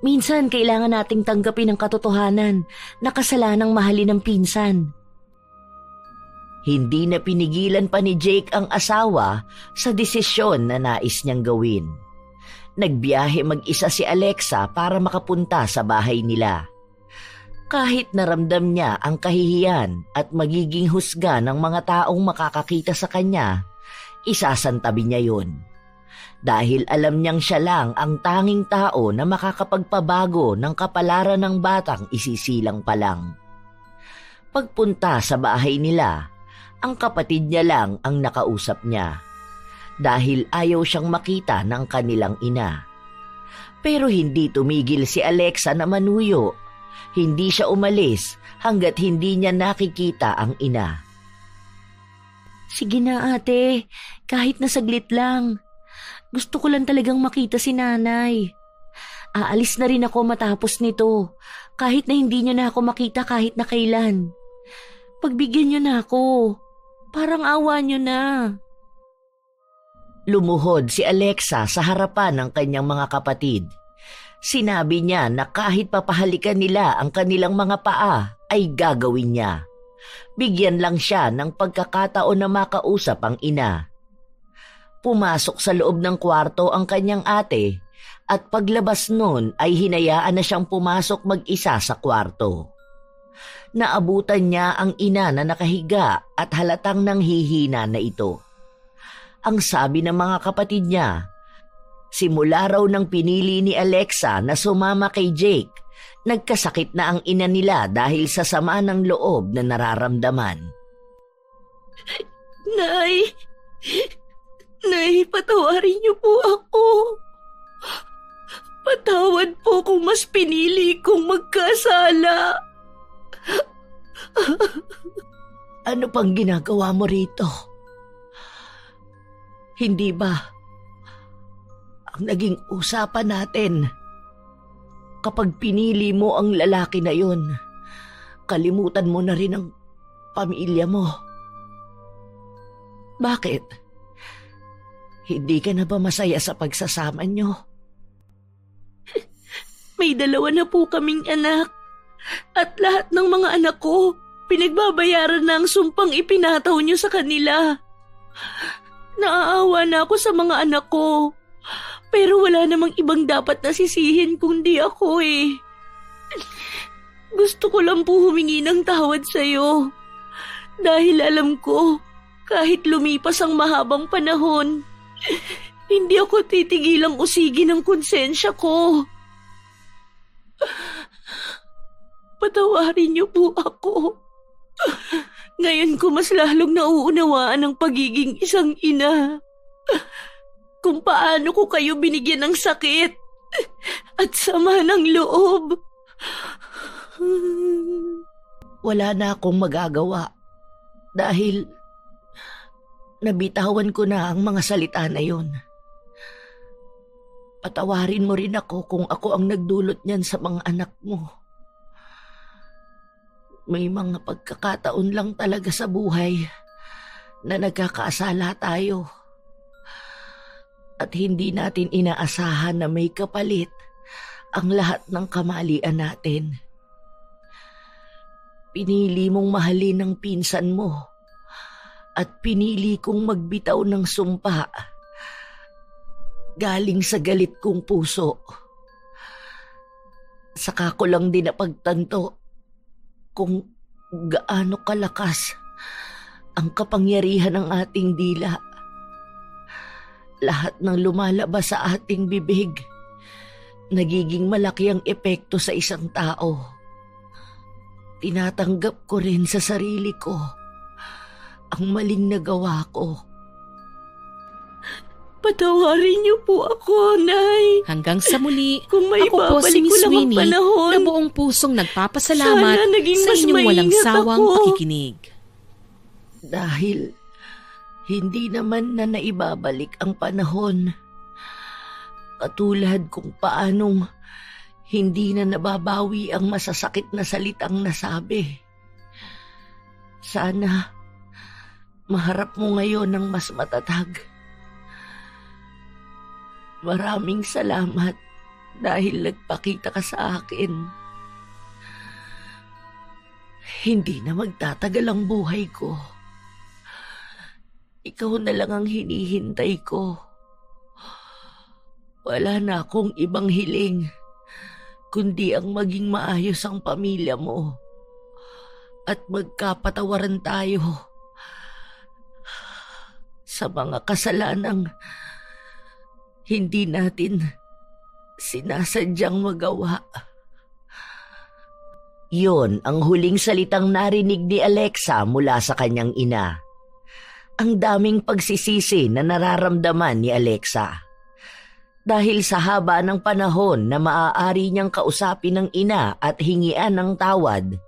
Minsan kailangan nating tanggapin ang katotohanan na kasalanang mahalin ng pinsan. Hindi na pinigilan pa ni Jake ang asawa sa desisyon na nais niyang gawin. Nagbiyahe mag-isa si Alexa para makapunta sa bahay nila. Kahit naramdam niya ang kahihiyan at magiging husga ng mga taong makakakita sa kanya, isasantabi niya yun. Dahil alam niyang siya lang ang tanging tao na makakapagpabago ng kapalaran ng batang isisilang pa lang. Pagpunta sa bahay nila, ang kapatid niya lang ang nakausap niya. Dahil ayaw siyang makita ng kanilang ina. Pero hindi tumigil si Alexa na manuyo. Hindi siya umalis hanggat hindi niya nakikita ang ina. Sige na ate, kahit na saglit lang. Gusto ko lang talagang makita si nanay. Aalis na rin ako matapos nito, kahit na hindi niyo na ako makita kahit na kailan. Pagbigyan niyo na ako, parang awa niyo na. Lumuhod si Alexa sa harapan ng kanyang mga kapatid. Sinabi niya na kahit papahalikan nila ang kanilang mga paa ay gagawin niya. Bigyan lang siya ng pagkakataon na makausap ang ina. Pumasok sa loob ng kwarto ang kanyang ate at paglabas nun ay hinayaan na siyang pumasok mag-isa sa kwarto. Naabutan niya ang ina na nakahiga at halatang nanghihina na ito. Ang sabi ng mga kapatid niya, simula raw nang pinili ni Alexa na sumama kay Jake, nagkasakit na ang ina nila dahil sa sama ng loob na nararamdaman. Nay! Nay, patawarin niyo po ako. Patawad po kung mas pinili kong magkasala. Ano pang ginagawa mo rito? Hindi ba ang naging usapan natin, kapag pinili mo ang lalaki na yon, kalimutan mo na rin ang pamilya mo? Bakit? Hindi ka na ba masaya sa pagsasama nyo? May 2 na po kaming anak. At lahat ng mga anak ko, pinagbabayaran na ang sumpang ipinataw niyo sa kanila. Naaawa na ako sa mga anak ko. Pero wala namang ibang dapat nasisihin kundi ako eh. Gusto ko lang po humingi ng tawad sa'yo. Dahil alam ko, kahit lumipas ang mahabang panahon, hindi ako titigilang usigin ang konsensya ko. Patawarin niyo po ako. Ngayon ko mas lalong nauunawaan ang pagiging isang ina. Kung paano ko kayo binigyan ng sakit at sama ng loob. Wala na akong magagawa dahil nabitawan ko na ang mga salita na yon. Patawarin mo rin ako kung ako ang nagdulot niyan sa mga anak mo. May mga pagkakataon lang talaga sa buhay na nagkakaasala tayo. At hindi natin inaasahan na may kapalit ang lahat ng kamalian natin. Pinili mong mahalin ang pinsan mo at pinili kong magbitaw ng sumpa galing sa galit kong puso. Saka ko lang din napagtanto kung gaano kalakas ang kapangyarihan ng ating dila. Lahat ng lumalabas sa ating bibig, nagiging malaki ang epekto sa isang tao. Tinatanggap ko rin sa sarili ko ang maling nagawa ko. Patawarin niyo po ako, Nay. Hanggang sa muli, Kung may ako po si babalik Miss ko lang ang Winnie panahon, na buong pusong nagpapasalamat sana naging sa mas inyong walang maingat sawang ako. pakikinig. Dahil hindi naman na naibabalik ang panahon. Katulad kung paanong hindi na nababawi ang masasakit na salitang nasabi. Sana maharap mo ngayon ng mas matatag. Maraming salamat dahil nagpakita ka sa akin. Hindi na magtatagal ang buhay ko. Ikaw na lang ang hinihintay ko. Wala na akong ibang hiling, kundi ang maging maayos ang pamilya mo at magkapatawaran tayo sa mga kasalanang hindi natin sinasadyang magawa. Yon ang huling salitang narinig ni Alexa mula sa kanyang ina. Ang daming pagsisisi na nararamdaman ni Alexa. Dahil sa haba ng panahon na maaari niyang kausapin ng ina at hingian ng tawad,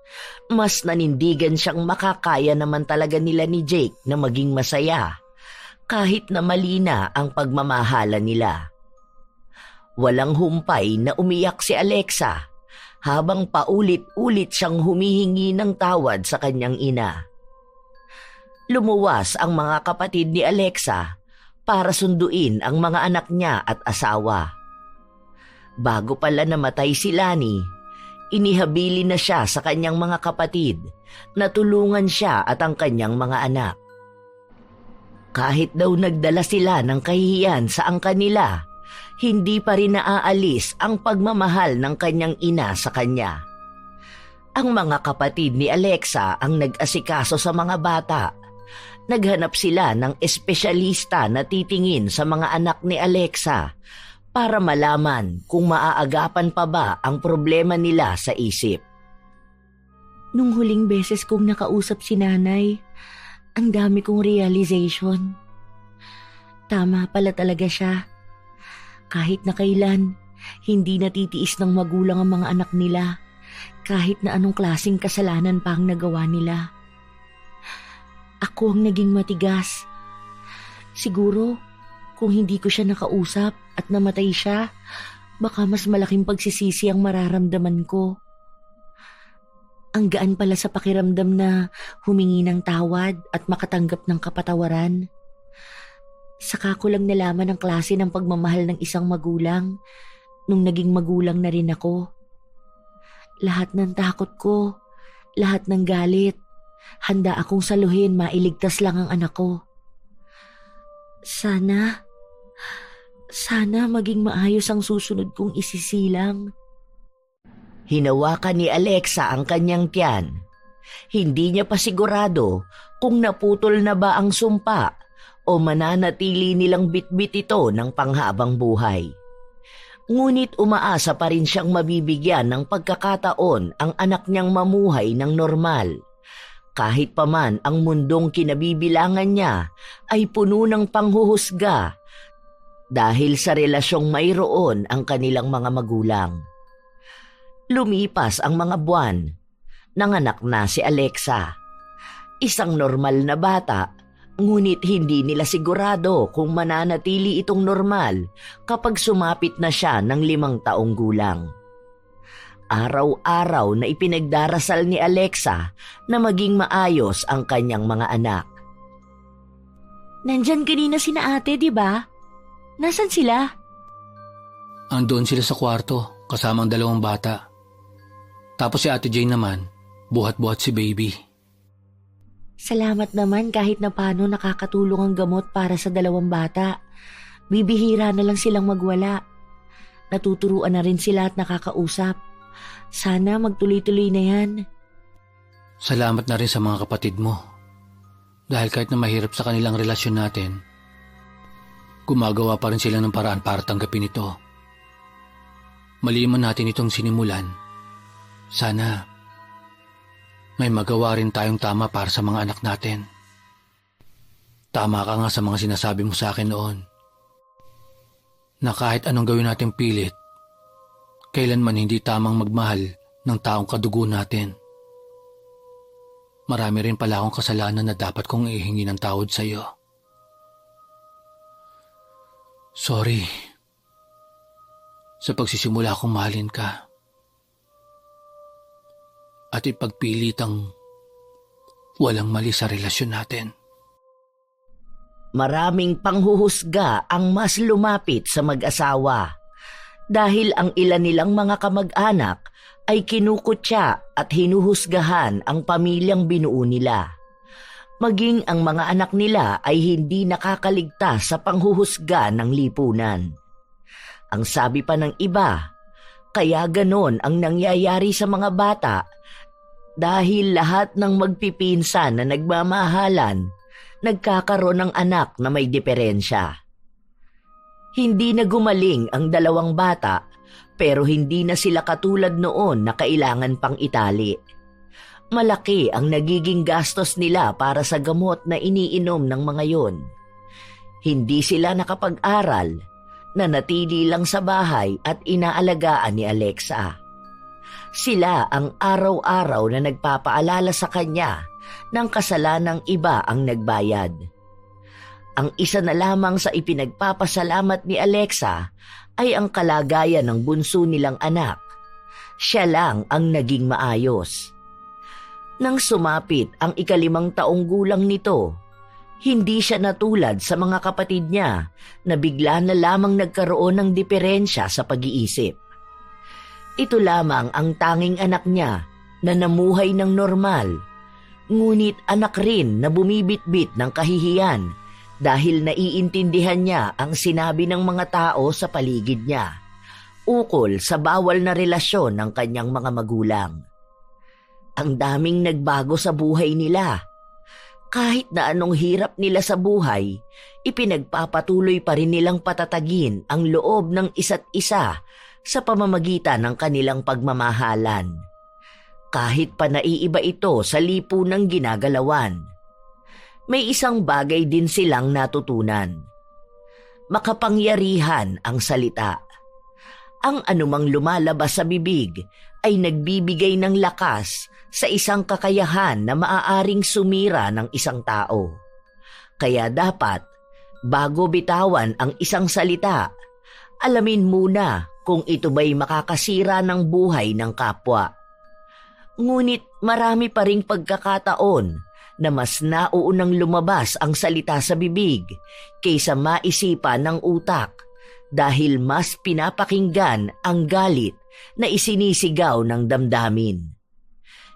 mas nanindigan siyang makakaya naman talaga nila ni Jake na maging masaya, kahit na mali na ang pagmamahala nila. Walang humpay na umiyak si Alexa habang paulit-ulit siyang humihingi ng tawad sa kanyang ina. Lumuwas ang mga kapatid ni Alexa para sunduin ang mga anak niya at asawa. Bago pala namatay si Lani, inihabili na siya sa kanyang mga kapatid na tulungan siya at ang kanyang mga anak. Kahit daw nagdala sila ng kahihiyan sa angka nila, hindi pa rin naaalis ang pagmamahal ng kanyang ina sa kanya. Ang mga kapatid ni Alexa ang nag-asikaso sa mga bata. Naghanap sila ng espesyalista na titingin sa mga anak ni Alexa para malaman kung maaagapan pa ba ang problema nila sa isip. Nung huling beses kong nakausap si Nanay, ang dami kong realization. Tama pala talaga siya. Kahit na kailan, hindi natitiis ng magulang ang mga anak nila, kahit na anong klaseng kasalanan pa ang nagawa nila. Ako ang naging matigas. Siguro, kung hindi ko siya nakausap at namatay siya, baka mas malaking pagsisisi ang mararamdaman ko. Ang gaan pala sa pakiramdam na humingi ng tawad at makatanggap ng kapatawaran. Saka ko lang nalaman ang klase ng pagmamahal ng isang magulang nung naging magulang na rin ako. Lahat ng takot ko, lahat ng galit, handa akong saluhin mailigtas lang ang anak ko. Sana maging maayos ang susunod kong isisilang. Hinawakan ni Alexa ang kanyang tiyan. Hindi niya pa sigurado kung naputol na ba ang sumpa o mananatili nilang bitbit ito ng panghabang buhay. Ngunit umaasa pa rin siyang mabibigyan ng pagkakataon ang anak niyang mamuhay ng normal. Kahit pa man ang mundong kinabibilangan niya ay puno ng panghuhusga dahil sa relasyong mayroon ang kanilang mga magulang. Lumipas ang mga buwan. Nanganak na si Alexa. Isang normal na bata, ngunit hindi nila sigurado kung mananatili itong normal kapag sumapit na siya ng 5 taong gulang. Araw-araw na ipinagdarasal ni Alexa na maging maayos ang kanyang mga anak. Nandyan kanina sina ate, di ba? Nasaan sila? Andoon sila sa kwarto, kasama ang 2 bata. Tapos si Ate Jane naman, buhat-buhat si baby. Salamat naman kahit na paano nakakatulong ang gamot para sa 2 bata. Bibihira na lang silang magwala. Natuturuan na rin sila at nakakausap. Sana magtuloy-tuloy na yan. Salamat na rin sa mga kapatid mo. Dahil kahit na mahirap sa kanilang relasyon natin, gumagawa pa rin sila ng paraan para tanggapin ito. Mali man natin itong sinimulan, sana may magawa rin tayong tama para sa mga anak natin. Tama ka nga sa mga sinasabi mo sa akin noon, na kahit anong gawin nating pilit, kailanman hindi tamang magmahal ng taong kadugo natin. Marami rin pala akong kasalanan na dapat kong ihingi ng tawad sa iyo. Sorry sa pagsisimula kong mahalin ka at ipagpilitang walang mali sa relasyon natin. Maraming panghuhusga ang mas lumapit sa mag-asawa dahil ang ilan nilang mga kamag-anak ay kinukutya at hinuhusgahan ang pamilyang binuo nila. Maging ang mga anak nila ay hindi nakakaligtas sa panghuhusga ng lipunan. Ang sabi pa ng iba, kaya ganon ang nangyayari sa mga bata dahil lahat ng magpipinsan na nagmamahalan nagkakaroon ng anak na may diferensya. Hindi na gumaling ang dalawang bata pero hindi na sila katulad noon na kailangan pang itali. Malaki ang nagiging gastos nila para sa gamot na iniinom ng mga yon. Hindi sila nakapag-aral, nanatili lang sa bahay at inaalagaan ni Alexa. Sila ang araw-araw na nagpapaalala sa kanya ng kasalanang iba ang nagbayad. Ang isa na lamang sa ipinagpapasalamat ni Alexa ay ang kalagayan ng bunso nilang anak. Siya lang ang naging maayos. Nang sumapit ang 5 taong gulang nito, hindi siya natulad sa mga kapatid niya na bigla na lamang nagkaroon ng diferensya sa pag-iisip. Ito lamang ang tanging anak niya na namuhay ng normal, ngunit anak rin na bumibitbit ng kahihiyan dahil naiintindihan niya ang sinabi ng mga tao sa paligid niya, ukol sa bawal na relasyon ng kanyang mga magulang. Ang daming nagbago sa buhay nila. Kahit na anong hirap nila sa buhay, ipinagpapatuloy pa rin nilang patatagin ang loob ng isa't isa sa pamamagitan ng kanilang pagmamahalan. Kahit pa naiiba ito sa lipunang ginagalawan. May isang bagay din silang natutunan. Makapangyarihan ang salita. Ang anumang lumalabas sa bibig ay nagbibigay ng lakas sa isang kakayahan na maaaring sumira ng isang tao. Kaya dapat, bago bitawan ang isang salita, alamin muna kung ito ba'y makakasira ng buhay ng kapwa. Ngunit marami pa ring pagkakataon na mas nauunang lumabas ang salita sa bibig kaysa maisipan ng utak dahil mas pinapakinggan ang galit na isinisigaw ng damdamin.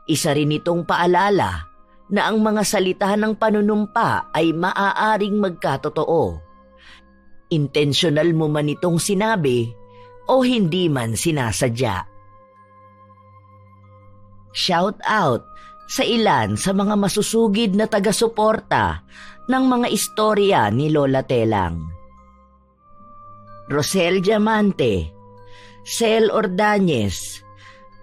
Isa rin itong paalala na ang mga salita ng panunumpa ay maaaring magkatotoo. Intensyonal mo man itong sinabi o hindi man sinasadya. Shout out sa ilan sa mga masusugid na taga-suporta ng mga istorya ni Lola Telang. Rosel Diamante, Sel Ordañez,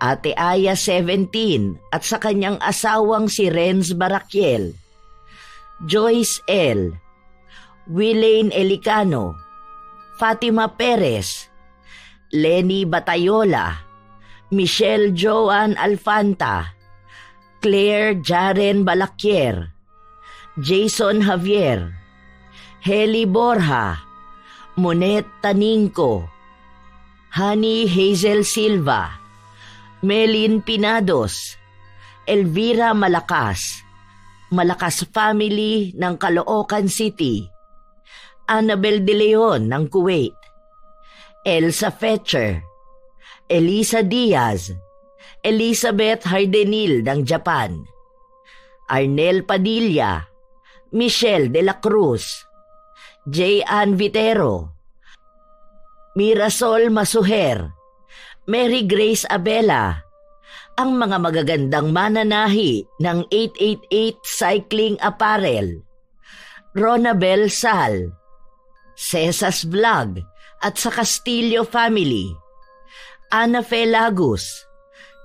Ate Aya 17 at sa kanyang asawang si Renz Barakiel, Joyce L, Willaine Elicano, Fatima Perez, Lenny Batayola, Michelle Joan Alfanta, Claire Jaren Balakier, Jason Javier, Heli Borja, Monet Taningco, Honey Hazel Silva, Melin Pinados, Elvira Malakas, Malakas Family ng Caloocan City, Annabel De Leon ng Kuwait, Elsa Fetcher, Elisa Diaz, Elizabeth Hardenil ng Japan, Arnel Padilla, Michelle De La Cruz, J.Ann Vitero, Mirasol Masuher, Mary Grace Abela, ang mga magagandang mananahi ng 888 Cycling Apparel, Ronabel Sal, Cesas Vlog at sa Castillo Family, Ana Fe Lagos,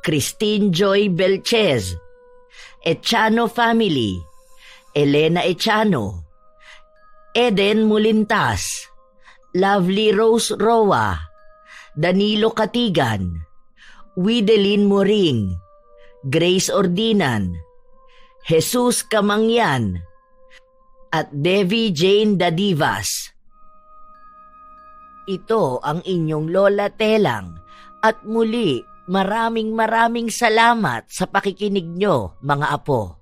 Christine Joy Belchez, Echano Family, Elena Echano, Eden Mulintas, Lovely Rose Roa, Danilo Katigan, Widelin Moring, Grace Ordinan, Jesus Kamangyan, at Devi Jane Dadivas. Ito ang inyong Lola Telang at muli maraming salamat sa pakikinig nyo, mga apo.